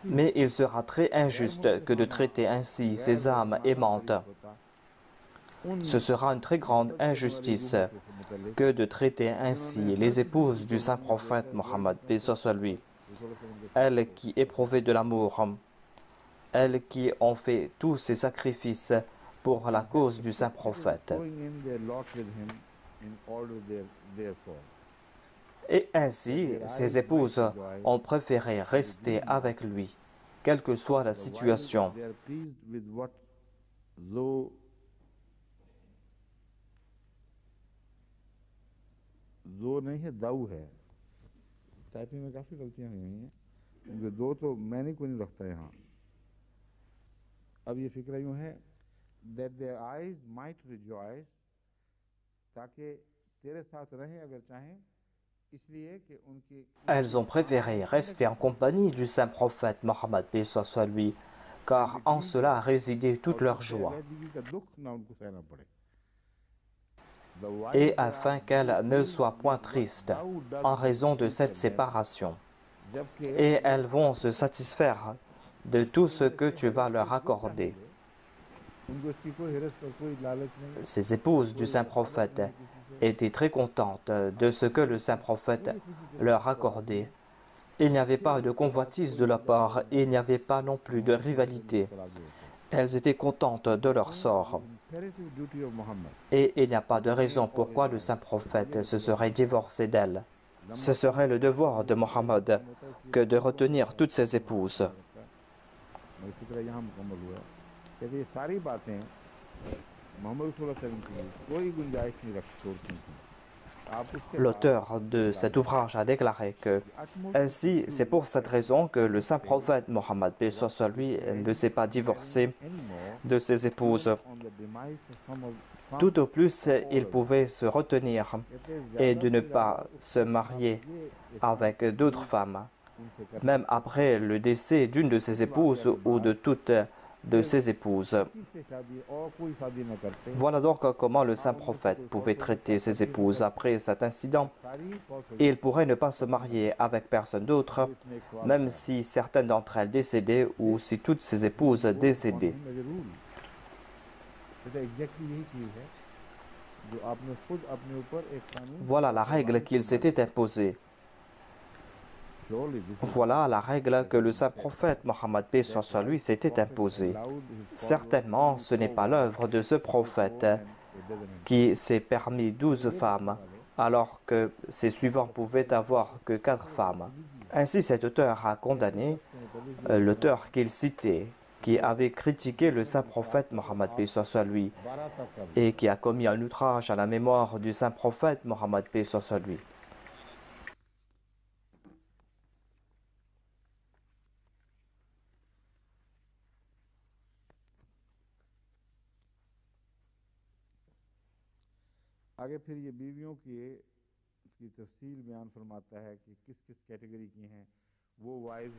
Mais il sera très injuste que de traiter ainsi ces âmes aimantes. Ce sera une très grande injustice que de traiter ainsi les épouses du saint prophète Mohammed, paix soit lui, elles qui éprouvaient de l'amour, elles qui ont fait tous ces sacrifices pour la cause du saint prophète. Et ainsi, ces épouses ont préféré rester avec lui, quelle que soit la situation. जो नहीं है दाऊ है टाइपिंग में काफ़ी गलतियां हुई हैं क्योंकि दो तो मैंने कोई नहीं रखता यहाँ अब ये फिक्र यूँ है that their eyes might rejoice ताकि तेरे साथ रहें अगर चाहें इसलिए कि उनकी Elles ont préféré rester en compagnie du saint prophète Mohammed, paix soit lui, car en cela résidait toute leur joie. Et afin qu'elle ne soit point triste en raison de cette séparation. Et elles vont se satisfaire de tout ce que tu vas leur accorder. Ces épouses du saint prophète étaient très contentes de ce que le saint prophète leur accordait. Il n'y avait pas de convoitise de leur part et il n'y avait pas non plus de rivalité. Elles étaient contentes de leur sort. Et il n'y a pas de raison pourquoi le saint prophète se serait divorcé d'elles. Ce serait le devoir de Mohammed que de retenir toutes ses épouses. L'auteur de cet ouvrage a déclaré que ainsi, c'est pour cette raison que le saint prophète Mohammed, paix soit lui, ne s'est pas divorcé de ses épouses. Tout au plus, il pouvait se retenir et de ne pas se marier avec d'autres femmes, même après le décès d'une de ses épouses ou de toutes de ses épouses. Voilà donc comment le saint prophète pouvait traiter ses épouses après cet incident. Il pourrait ne pas se marier avec personne d'autre, même si certaines d'entre elles décédaient ou si toutes ses épouses décédaient. Voilà la règle qu'il s'était imposée. Voilà la règle que le saint prophète Mohammed, paix soit lui, s'était imposée. Certainement, ce n'est pas l'œuvre de ce prophète qui s'est permis 12 femmes, alors que ses suivants pouvaient avoir que 4 femmes. Ainsi, cet auteur a condamné l'auteur qu'il citait, qui avait critiqué le saint prophète Mohammed, paix soit lui, et qui a commis un outrage à la mémoire du saint prophète Mohammed, paix soit lui. आगे फिर ये बीवियों की तफसील बयान फरमाता है कि किस किस कैटेगरी की हैं वो वाइफ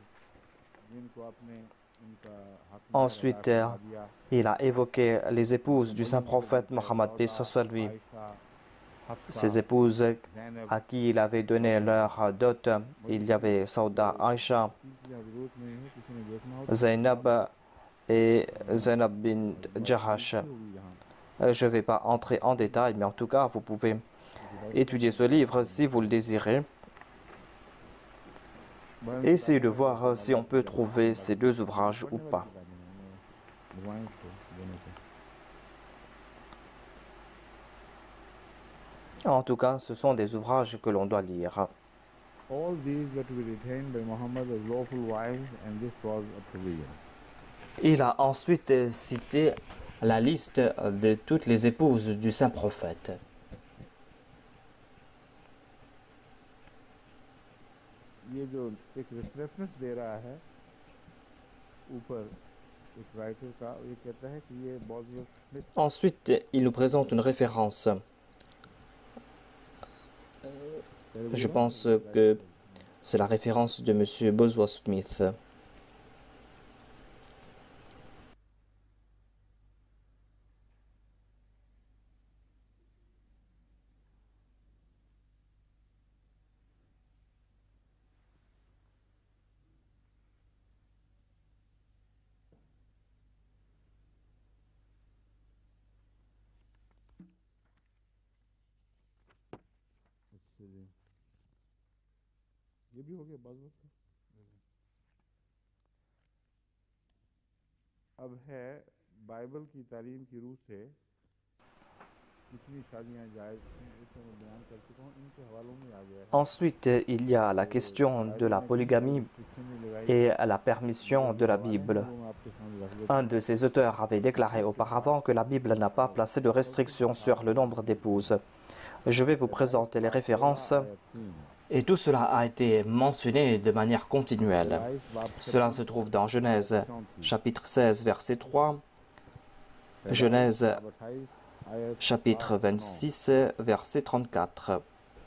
जिनको आपने उनका हक Ensuite, il a évoqué les épouses du saint prophète Mohammed, paix soit lui. Ces épouses à qui il avait donné leur dot, il y avait Sauda, Aïcha, Zainab et Zainab bint Jahash. Je ne vais pas entrer en détail, mais en tout cas, vous pouvez étudier ce livre si vous le désirez. Essayez de voir si on peut trouver ces deux ouvrages ou pas. En tout cas, ce sont des ouvrages que l'on doit lire. Il a ensuite cité la liste de toutes les épouses du saint prophète. Ensuite, il nous présente une référence. Je pense que c'est la référence de M. Boswell Smith. भी हो गया बस बस अब है बाइबल की तालीम की रूह से कितनी शादियां जायज़ हैं इसे मैं बयान कर चुका हूँ इनके हवालों में आ गया है Ensuite, il y a la question de la polygamie et la permission de la Bible. वो मैं आपके सामने रख देता Un de ses auteurs avait déclaré auparavant que la Bible n'a pas placé de restrictions sur le nombre d'épouses. Je vais vous présenter les références et tout cela a été mentionné de manière continuelle. Cela se trouve dans Genèse chapitre 16 verset 3, Genèse chapitre 26 verset 34,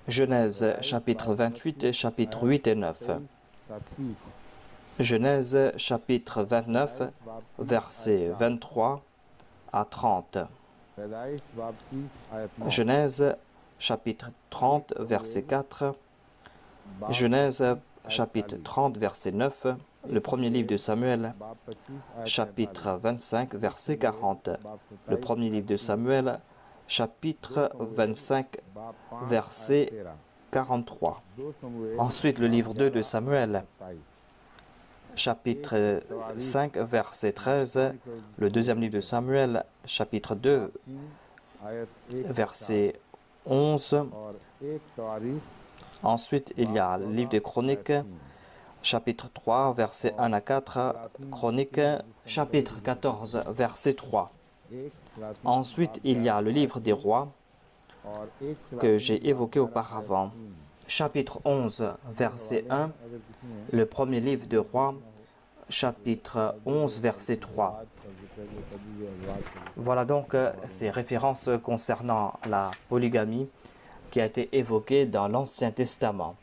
Genèse chapitre 28 chapitre 8 et 9, Genèse chapitre 29 verset 23 à 30, Genèse chapitre 30 verset 4, Genèse chapitre 30 verset 9, le premier livre de Samuel chapitre 25 verset 40, le premier livre de Samuel chapitre 25 verset 43. Ensuite le livre 2 de Samuel chapitre 5 verset 13, le deuxième livre de Samuel chapitre 2 verset 11. Ensuite, il y a le livre des Chroniques, chapitre 3, versets 1 à 4, Chroniques, chapitre 14, verset 3. Ensuite, il y a le livre des Rois que j'ai évoqué auparavant, chapitre 11, verset 1, le premier livre des Rois, chapitre 11, verset 3. Voilà donc ces références concernant la polygamie qui a été évoquée dans l'Ancien Testament.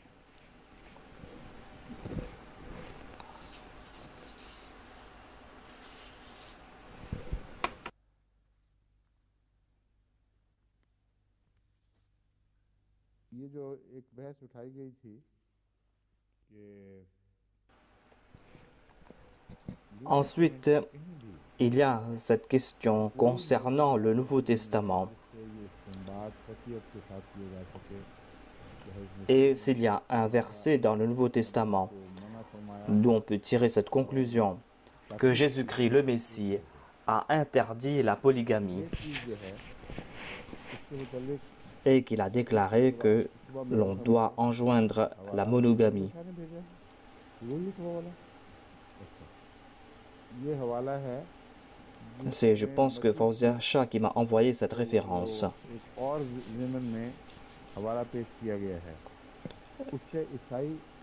ये जो एक बहस उठाई गई थी कि Ensuite, il y a cette question concernant le Nouveau Testament. Et s'il y a un verset dans le Nouveau Testament d'où on peut tirer cette conclusion que Jésus-Christ, le Messie, a interdit la polygamie et qu'il a déclaré que l'on doit enjoindre la monogamie. C'est, je pense que Fawzia Shah qui m'a envoyé cette référence.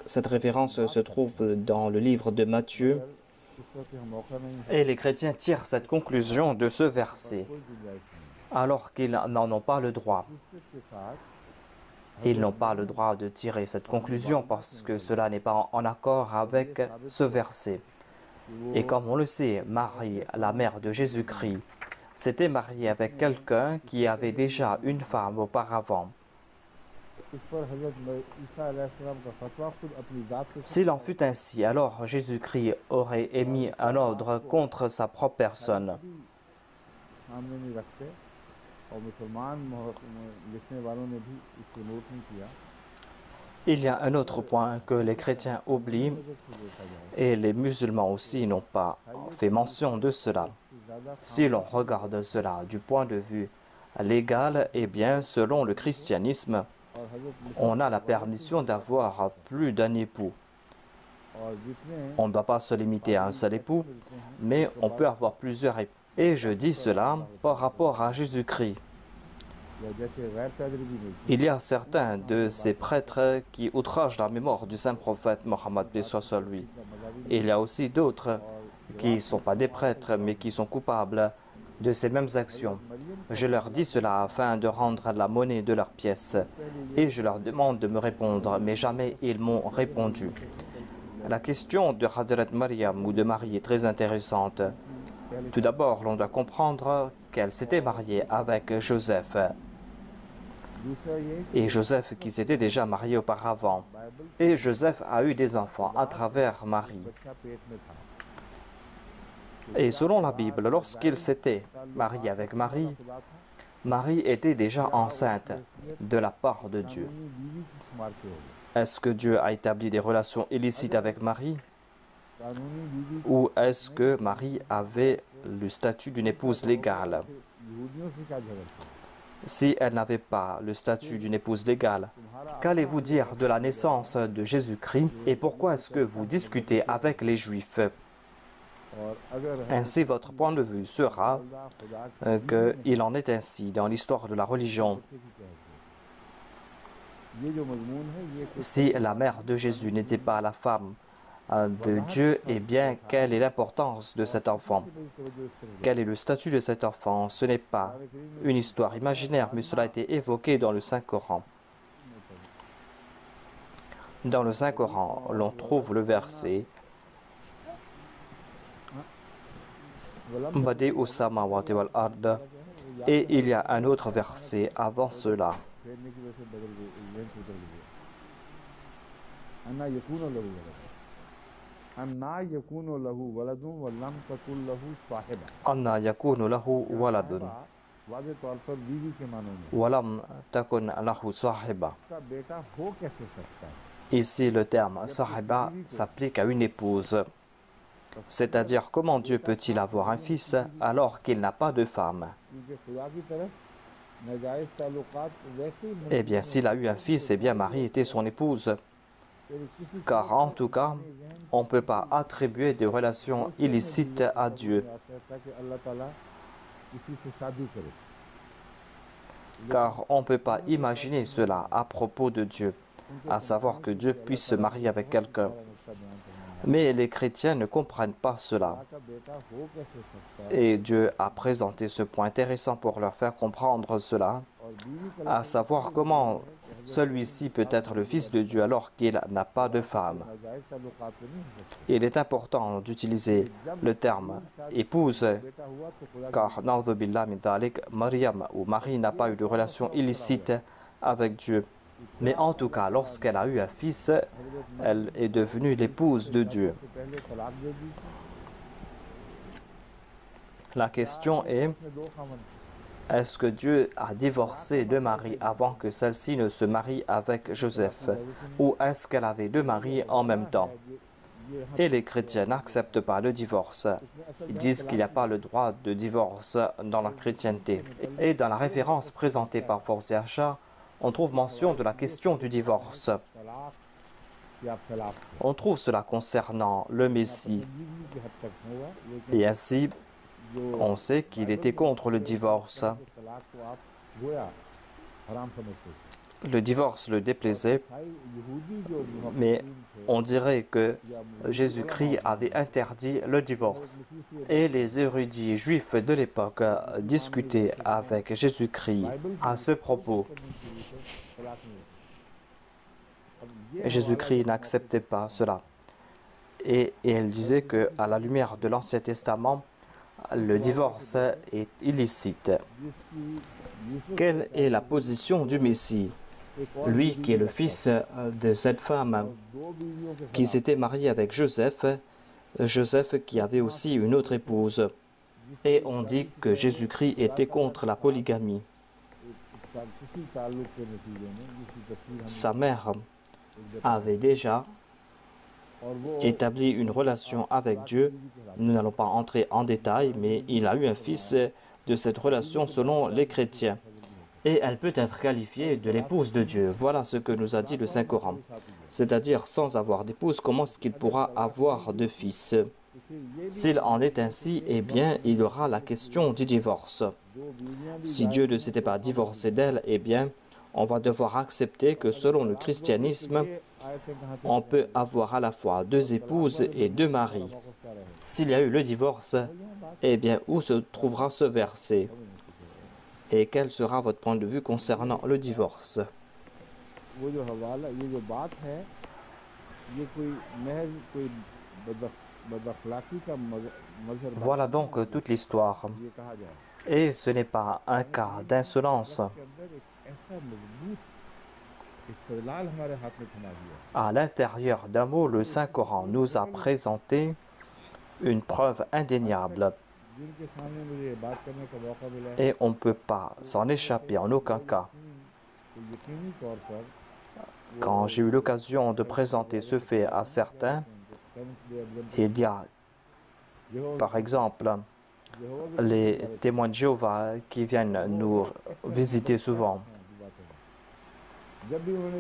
Cette référence se trouve dans le livre de Matthieu et les chrétiens tirent cette conclusion de ce verset alors qu'ils n'en ont pas le droit. Ils n'ont pas le droit de tirer cette conclusion parce que cela n'est pas en accord avec ce verset. Et comme on le sait, Marie, la mère de Jésus-Christ, s'était mariée avec quelqu'un qui avait déjà une femme auparavant. S'il en fut ainsi, alors Jésus-Christ aurait émis un ordre contre sa propre personne. Il y a un autre point que les chrétiens oublient et les musulmans aussi n'ont pas fait mention de cela. Si l'on regarde cela du point de vue légal, eh bien, selon le christianisme, on a la permission d'avoir plus d'un époux. On ne doit pas se limiter à un seul époux, mais on peut avoir plusieurs époux. Et je dis cela par rapport à Jésus-Christ. Il y a certains de ces prêtres qui outragent la mémoire du saint prophète Mohammed sur lui. Il y a aussi d'autres qui ne sont pas des prêtres, mais qui sont coupables de ces mêmes actions. Je leur dis cela afin de rendre la monnaie de leurs pièces. Et je leur demande de me répondre, mais jamais ils m'ont répondu. La question de Hadrat Maryam ou de Marie est très intéressante. Tout d'abord, l'on doit comprendre qu'elle s'était mariée avec Joseph. Et Joseph qui s'était déjà marié auparavant. Et Joseph a eu des enfants à travers Marie. Et selon la Bible, lorsqu'il s'était marié avec Marie, Marie était déjà enceinte de la part de Dieu. Est-ce que Dieu a établi des relations illicites avec Marie? कानूनी बीवी Ou est-ce que Marie avait le statut d'une épouse légale? यहूदियों से क्या झगड़ते हो? Si elle n'avait pas le statut d'une épouse légale, qu'allez-vous dire de la naissance de Jésus-Christ et pourquoi est-ce que vous discutez avec les Juifs? और अगर Ainsi, votre point de vue sera खुदा qu'il en est ainsi dans l'histoire de la religion. ये जो मजमून है ये Si la mère de Jésus n'était pas la femme de Dieu, eh bien, quelle est l'importance de cet enfant? Quel est le statut de cet enfant? Ce n'est pas une histoire imaginaire, mais cela a été évoqué dans le Saint-Coran. Dans le Saint-Coran, l'on trouve le verset Badi'u samawati wal ard, et il y a un autre verset avant cela. फेरने की वजह से बदल गई लेंथ बदल गई अन्ना यकून लहू वलद अन्ना यकून लहू वलदुन वलम तकुल लहू साहिबा Anna yakunu lahu waladun, वाज़े तौर पर बीवी के मानों में walam takun lahu sahiba. उसका बेटा हो कैसे सकता है Ici, le terme sahiba s'applique à une épouse. C'est-à-dire, comment Dieu peut-il avoir un fils alors qu'il n'a pas de femme? क्योंकि खुदा की तरफ नाजायज ताल्लुकात वैसे ही Eh bien, s'il a eu un fils, eh bien, Marie était son épouse. Car en tout cas, on ne peut pas attribuer des relations illicites à Dieu. कि अल्लाह ताला किसी से शादी करे Car on ne peut pas imaginer cela à propos de Dieu, à savoir que Dieu puisse se marier avec quelqu'un. नुस्खा बयान करना Mais les chrétiens ne comprennent pas cela. का बेटा हो कैसे सकता है Et Dieu a présenté ce point intéressant pour leur faire comprendre cela, और बीवी à savoir comment celui-ci peut être le fils de Dieu alors qu'il n'a pas de femme. नाजायज ताल्लुकात तो नहीं हो सकते Il est important d'utiliser le terme épouse, बेटा हुआ तो खुदा car na'udhu billah min dhalik, Mariam ou Marie n'a pas eu de relation illicite avec Dieu. Mais en tout cas, lorsqu'elle a eu un fils, elle est devenue l'épouse de Dieu. से पहले तलाक दे दी La question est, उसने दो Khaman est-ce que Dieu a divorcé de Marie avant que celle-ci ne se marie avec Joseph? Ou est-ce qu'elle avait deux maris en même temps? Et les chrétiens n'acceptent pas le divorce. Ils disent qu'il n'y a pas le droit de divorce dans la chrétienté. Et dans la référence présentée par Force Achat, on trouve mention de la question du divorce. तलाक या तलाक On trouve cela concernant le Messie. जिंदगी की हद तक होगा लेकिन Et ainsi, जो on sait qu'il était contre le divorce. तलाक को आप गोया हराम समझते थे Le divorce le déplaisait, भाई यहूदी जो mais मुहक्किकीन थे on dirait que या Jésus-Christ avait interdit le divorce. Et les érudits juifs de l'époque discutaient avec Jésus-Christ à ce propos. तलाक नहीं होता अब ये Jésus-Christ n'acceptait pas cela. Et il disait qu'à la lumière de l'Ancien Testament, le divorce est illicite. जिसकी Yusuf Quelle est la position du Messie? एक और Lui qui est le fils de cette femme दो बीवियों के qui s'était mariée avec Joseph, Joseph qui avait aussi une autre épouse. Et on dit que Jésus-Christ était contre la polygamie. किसी ताल्लुक के नतीजे में जिसकी तफसीर हम Sa mère avait déjà और वो établi une relation avec Dieu. Nous n'allons pas entrer en détail, mais il a eu un fils de cette relation selon les chrétiens. Et elle peut être qualifiée de l'épouse de Dieu. Voilà ce que nous a dit le Saint-Coran. C'est-à-dire, sans avoir d'épouse, comment est-ce qu'il pourra avoir de fils? S'il en est ainsi, eh bien, il y aura la question du divorce. Si Dieu ne s'était pas divorcé d'elle, eh bien, on va devoir accepter que selon le christianisme, on peut avoir à la fois deux épouses et deux maris. S'il y a eu le divorce, eh bien, où se trouvera ce verset? Et quel sera votre point de vue concernant le divorce? वो जो हवाला ये जो बात है ये कोई महज कोई बदअखलाकी का मजहर Voilà donc toute l'histoire. ये कहा जाए Et ce n'est pas un cas d'insolence. के अंदर एक ऐसा मजबूत इस्तदलाल हमारे हाथ में थमा दिया À l'intérieur d'un mot, le Saint-Coran nous a présenté une preuve indéniable. जिनके सामने मुझे ये बात करने का मौका मिला है Et on ne peut pas s'en échapper en aucun cas. तो यकीनी तौर पर Quand j'ai eu l'occasion de présenter ce fait à certains, il y a, par exemple, les témoins de Jéhovah qui viennent nous visiter souvent.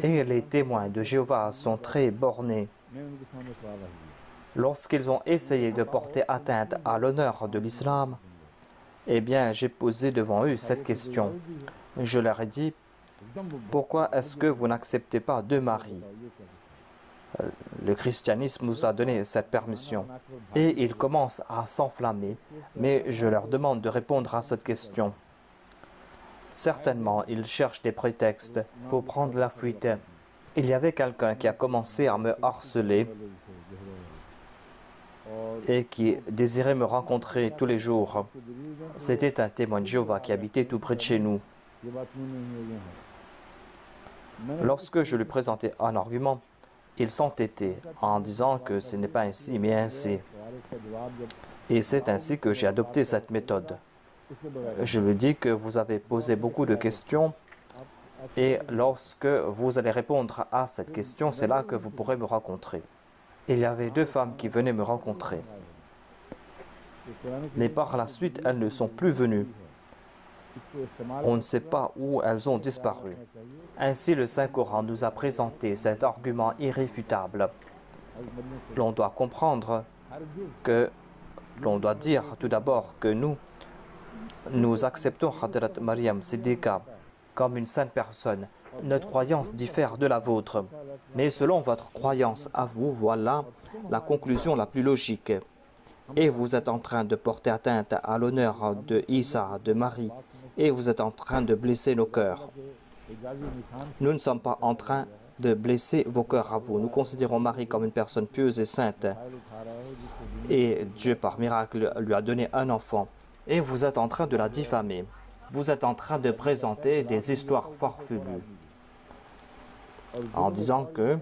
Et les témoins de Jéhovah sont très bornés. Lorsqu'ils ont essayé de porter atteinte à l'honneur de l'islam, eh bien, j'ai posé devant eux cette question. Je leur ai dit, pourquoi est-ce que vous n'acceptez pas deux maris? Le christianisme nous a donné cette permission. Et ils commencent à s'enflammer, mais je leur demande de répondre à cette question. Certainement, ils cherchent des prétextes pour prendre la fuite. Il y avait quelqu'un qui a commencé à me harceler et qui désirait me rencontrer tous les jours. C'était un témoin de Jéhovah qui habitait tout près de chez nous. Lorsque je lui présentais un argument, il s'entêtait en disant que ce n'est pas ainsi, mais ainsi. Et c'est ainsi que j'ai adopté cette méthode. Je lui dis que vous avez posé beaucoup de questions et lorsque vous allez répondre à cette question, c'est là que vous pourrez me rencontrer. Il y avait deux femmes qui venaient me rencontrer. Mais par la suite, elles ne sont plus venues. On ne sait pas où elles ont disparu. Ainsi, le Saint-Coran nous a présenté cet argument irréfutable. L'on doit comprendre que, l'on doit dire tout d'abord que nous acceptons Hadrat Maryam Siddiqa comme une sainte personne. Notre croyance diffère de la vôtre. Mais selon votre croyance à vous, voilà la conclusion la plus logique. Et vous êtes en train de porter atteinte à l'honneur de Isa, de Marie, et vous êtes en train de blesser nos cœurs. Nous ne sommes pas en train de blesser vos cœurs à vous. Nous considérons Marie comme une personne pieuse et sainte. Et Dieu, par miracle, lui a donné un enfant. Et vous êtes en train de la diffamer. Vous êtes en train de présenter des histoires farfelues en disant que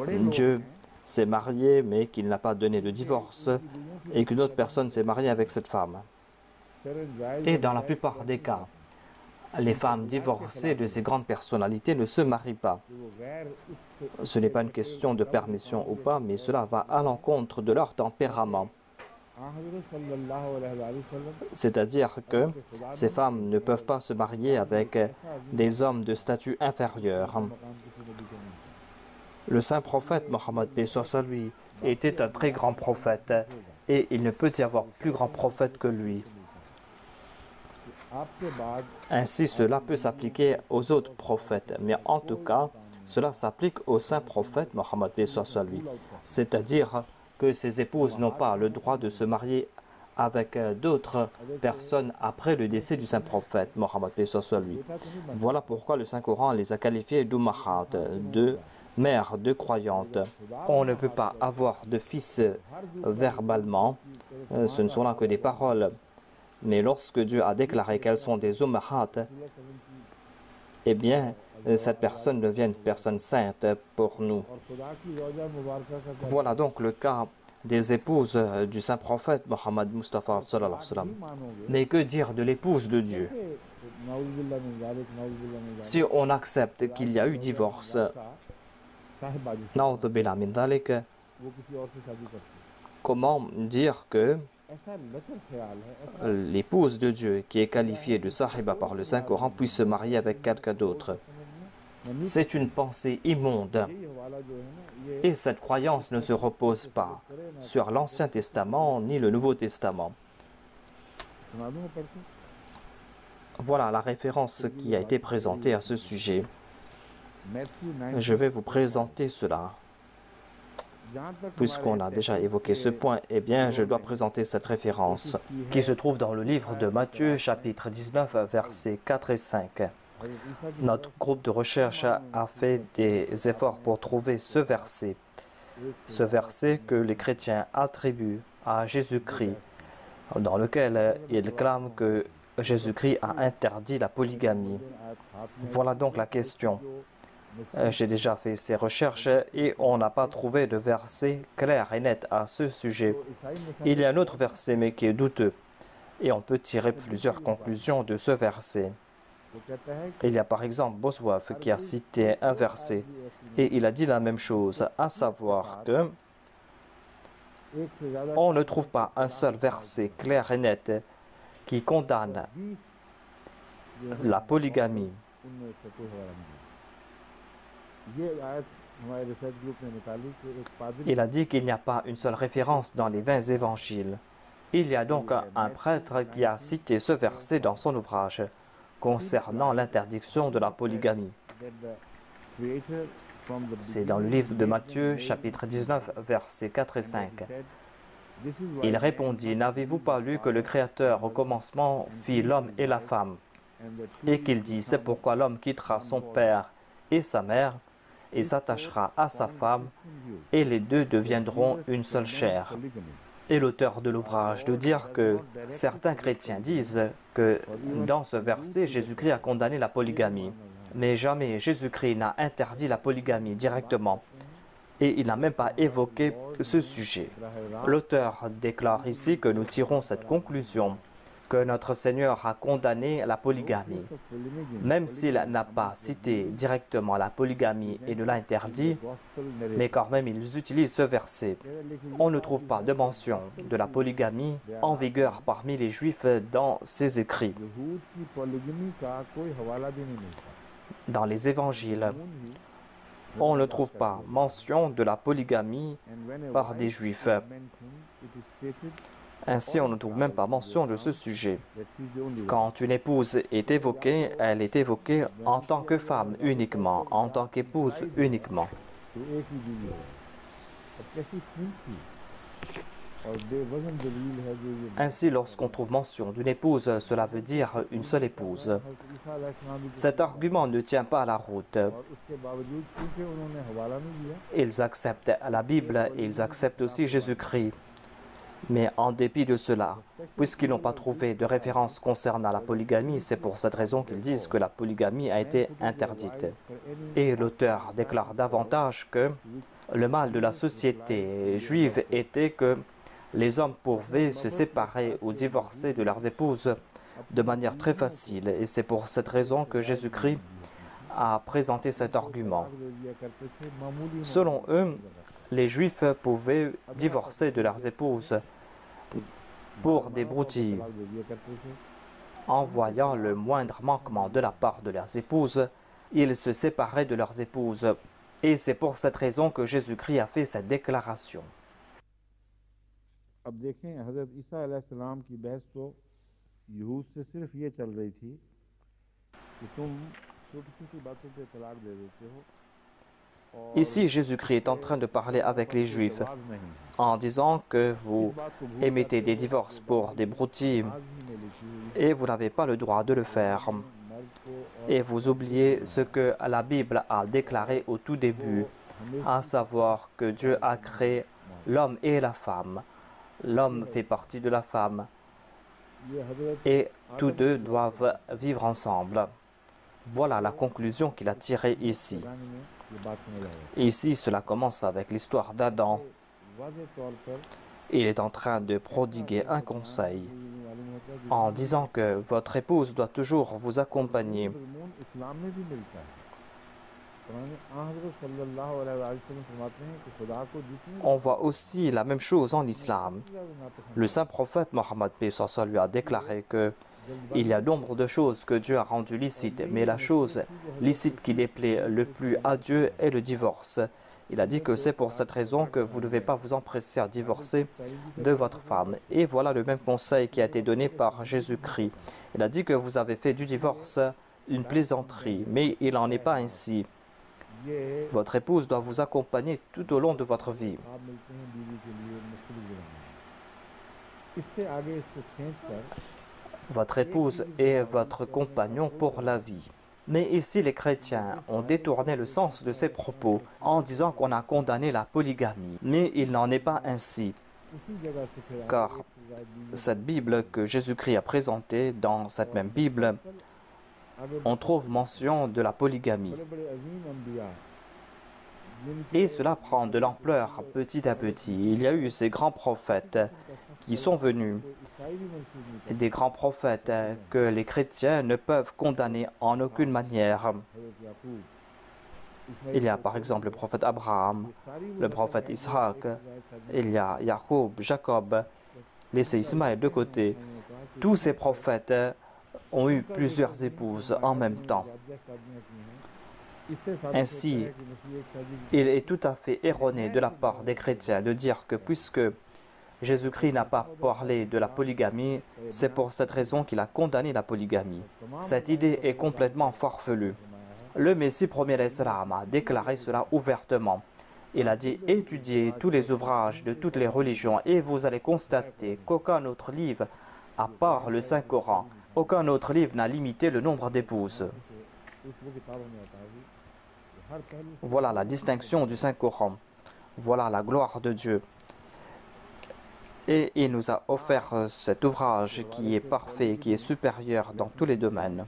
Dieu s'est marié mais qu'il n'a pas donné de divorce et qu'une autre personne s'est mariée avec cette femme. Et dans la plupart des cas, les femmes divorcées de ces grandes personnalités ne se marient pas. Ce n'est pas une question de permission ou pas, mais cela va à l'encontre de leur tempérament. C'est-à-dire que ces femmes ne peuvent pas se marier avec des hommes de statut inférieur. Le saint prophète Mohammed lui était un très grand prophète et il ne peut y avoir plus grand prophète que lui. Ainsi, cela peut s'appliquer aux autres prophètes, mais en tout cas, cela s'applique au saint prophète Mohammed lui. C'est-à-dire que ses épouses n'ont pas le droit de se marier avec d'autres personnes après le décès du saint prophète Mohammed lui. Voilà pourquoi le Saint-Coran les a qualifiées d'ummahat, de mères, de croyantes. On ne peut pas avoir de fils verbalement, ce ne sont là que des paroles. Mais lorsque Dieu a déclaré qu'elles sont des ummahat, eh bien, cette personne devient une personne sainte pour nous. Voilà donc le cas des épouses du saint prophète Mohammed Mustafa sallallahu alayhi wa sallam. Mais que dire de l'épouse de Dieu? Si on accepte qu'il y a eu divorce, comment dire que l'épouse de Dieu, qui est qualifiée de sahiba par le Saint-Coran, puisse se marier avec quelqu'un d'autre? C'est une pensée immonde. Et cette croyance ne se repose pas sur l'Ancien Testament ni le Nouveau Testament. Voilà la référence qui a été présentée à ce sujet. Je vais vous présenter cela. Puisqu'on a déjà évoqué ce point, eh bien, je dois présenter cette référence qui se trouve dans le livre de Matthieu, chapitre 19, versets 4 et 5. Notre groupe de recherche a fait des efforts pour trouver ce verset que les chrétiens attribuent à Jésus-Christ, dans lequel ils clament que Jésus-Christ a interdit la polygamie. Voilà donc la question. J'ai déjà fait ces recherches et on n'a pas trouvé de verset clair et net à ce sujet. Il y a un autre verset mais qui est douteux et on peut tirer plusieurs conclusions de ce verset. Il y a par exemple Bosworth qui a cité un verset et il a dit la même chose, à savoir que on ne trouve pas un seul verset clair et net qui condamne la polygamie. Il a dit qu'il n'y a pas une seule référence dans les 20 évangiles. Il y a donc un prêtre qui a cité ce verset dans son ouvrage concernant l'interdiction de la polygamie. C'est dans le livre de Matthieu, chapitre 19, versets 4 et 5. Il répondit, « N'avez-vous pas lu que le Créateur au commencement fit l'homme et la femme, et qu'il dit, c'est pourquoi l'homme quittera son père et sa mère, et s'attachera à sa femme, et les deux deviendront une seule chair. » Et l'auteur de l'ouvrage de dire que certains chrétiens disent que dans ce verset, Jésus-Christ a condamné la polygamie. Mais jamais Jésus-Christ n'a interdit la polygamie directement. Et il n'a même pas évoqué ce sujet. L'auteur déclare ici que nous tirons cette conclusion, que notre Seigneur a condamné la polygamie. Même s'il n'a pas cité directement la polygamie et ne l'a interdit, mais quand même ils utilisent ce verset. On ne trouve pas de mention de la polygamie en vigueur parmi les Juifs dans ses écrits. Dans les évangiles, on ne trouve pas mention de la polygamie par des Juifs. Ainsi, on ne trouve même pas mention de ce sujet. Quand une épouse est évoquée, elle est évoquée en tant que femme uniquement, en tant qu'épouse uniquement. Ainsi, lorsqu'on trouve mention d'une épouse, cela veut dire une seule épouse. Cet argument ne tient pas à la route. Ils acceptent la Bible et ils acceptent aussi Jésus-Christ. Mais en dépit de cela, puisqu'ils n'ont pas trouvé de référence concernant la polygamie, c'est pour cette raison qu'ils disent que la polygamie a été interdite. Et l'auteur déclare davantage que le mal de la société juive était que les hommes pouvaient se séparer ou divorcer de leurs épouses de manière très facile. Et c'est pour cette raison que Jésus-Christ a présenté cet argument. Selon eux, les Juifs pouvaient divorcer de leurs épouses pour des broutilles. En voyant le moindre manquement de la part de leurs épouses, ils se séparaient de leurs épouses. Et c'est pour cette raison que Jésus-Christ a fait cette déclaration. Ici, Jésus-Christ est en train de parler avec les Juifs en disant que vous émettez des divorces pour des broutilles et vous n'avez pas le droit de le faire. Et vous oubliez ce que la Bible a déclaré au tout début, à savoir que Dieu a créé l'homme et la femme. L'homme fait partie de la femme et tous deux doivent vivre ensemble. Voilà la conclusion qu'il a tirée ici. Ici, cela commence avec l'histoire d'Adam. Il est en train de prodiguer un conseil en disant que votre épouse doit toujours vous accompagner. On voit aussi la même chose en islam. Le saint prophète Mohammed lui a déclaré que il y a nombre de choses que Dieu a rendues licites, mais la chose licite qui déplaît le plus à Dieu est le divorce. Il a dit que c'est pour cette raison que vous ne devez pas vous empresser à divorcer de votre femme. Et voilà le même conseil qui a été donné par Jésus-Christ. Il a dit que vous avez fait du divorce une plaisanterie, mais il n'en est pas ainsi. Votre épouse doit vous accompagner tout au long de votre vie. Votre épouse est votre compagnon pour la vie. Mais ici, les chrétiens ont détourné le sens de ces propos en disant qu'on a condamné la polygamie. Mais il n'en est pas ainsi. Car cette Bible que Jésus-Christ a présentée, dans cette même Bible, on trouve mention de la polygamie. Et cela prend de l'ampleur petit à petit. Il y a eu ces grands prophètes qui sont venus, des grands prophètes que les chrétiens ne peuvent condamner en aucune manière. Il y a par exemple le prophète Abraham, le prophète Ishaq, il y a Jacob, Jacob, laissez Ismaël de côté. Tous ces prophètes ont eu plusieurs épouses en même temps. Ainsi, il est tout à fait erroné de la part des chrétiens de dire que puisque Jésus-Christ n'a pas parlé de la polygamie, c'est pour cette raison qu'il a condamné la polygamie. Cette idée est complètement farfelue. Le Messie premier Islam a déclaré cela ouvertement. Il a dit « Étudiez tous les ouvrages de toutes les religions et vous allez constater qu'aucun autre livre, à part le Saint-Coran, aucun autre livre n'a limité le nombre d'épouses. » Voilà la distinction du Saint-Coran. Voilà la gloire de Dieu. Et il nous a offert cet ouvrage qui est parfait, qui est supérieur dans tous les domaines.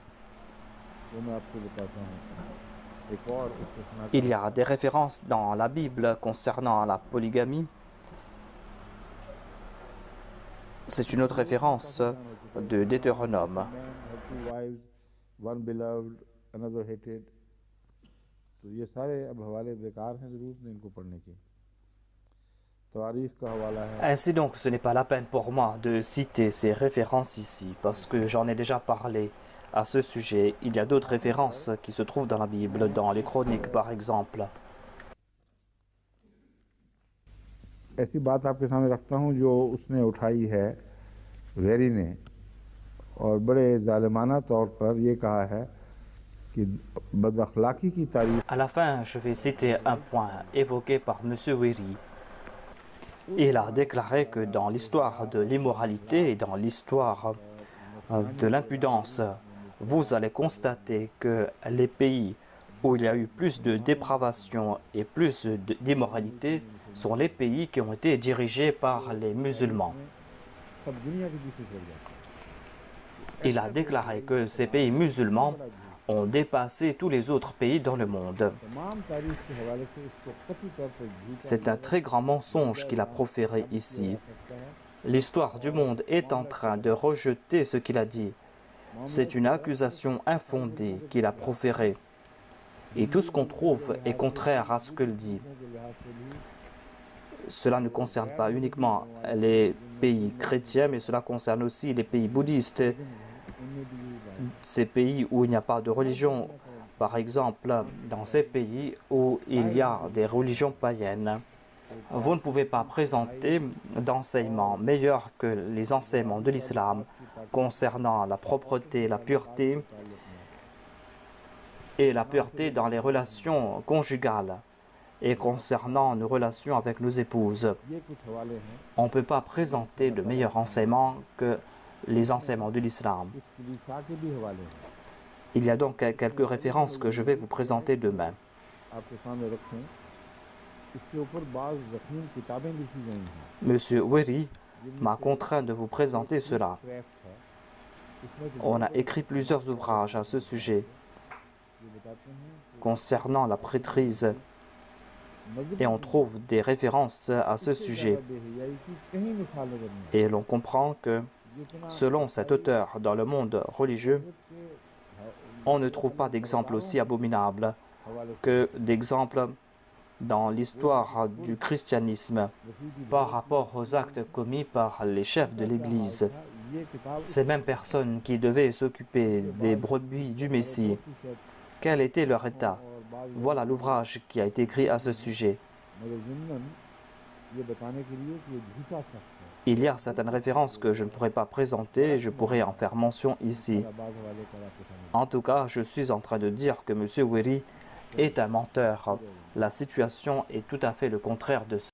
Il y a des références dans la Bible concernant la polygamie. C'est une autre référence de Deutéronome. Ainsi donc, ce n'est pas la peine pour moi de citer ces références ici, parce que j'en ai déjà parlé à ce sujet. Il y a d'autres références qui se trouvent dans la Bible, dans les Chroniques par exemple. ऐसी बात आपके सामने रखता हूँ जो उसने उठाई है वेरी ने और बड़े जालिमाना तौर पर ये कहा है कि बदअखलाकी की तारीफ. À la fin, je vais citer un point évoqué par M. Wéry. Il a déclaré que dans l'histoire de l'immoralité et dans l'histoire de l'impudence, vous allez constater que les pays où il y a eu plus de dépravation et plus d'immoralité sont les pays qui ont été dirigés par les musulmans. Il a déclaré que ces pays musulmans ont dépassé tous les autres pays dans le monde. C'est un très grand mensonge qu'il a proféré ici. L'histoire du monde est en train de rejeter ce qu'il a dit. C'est une accusation infondée qu'il a proférée. Et tout ce qu'on trouve est contraire à ce qu'il dit. Cela ne concerne pas uniquement les pays chrétiens, mais cela concerne aussi les pays bouddhistes. Ces pays où il n'y a pas de religion, par exemple, dans ces pays où il y a des religions païennes. Vous ne pouvez pas présenter d'enseignements meilleurs que les enseignements de l'islam concernant la propreté, la pureté et la pureté dans les relations conjugales et concernant nos relations avec nos épouses. On ne peut pas présenter de meilleurs enseignements que les enseignements de l'islam. Il y a donc quelques références que je vais vous présenter demain. Monsieur Wéry m'a contraint de vous présenter cela. On a écrit plusieurs ouvrages à ce sujet concernant la prêtrise et on trouve des références à ce sujet. Et l'on comprend que selon cet auteur dans le monde religieux, on ne trouve pas d'exemple aussi abominable que d'exemples dans l'histoire du christianisme par rapport aux actes commis par les chefs de l'Église. Ces mêmes personnes qui devaient s'occuper des brebis du Messie, quel était leur état? Voilà l'ouvrage qui a été écrit à ce sujet. Il y a certaines références que je ne pourrais pas présenter, je pourrais en faire mention ici. En tout cas, je suis en train de dire que M. Wéry est un menteur. La situation est tout à fait le contraire de ce.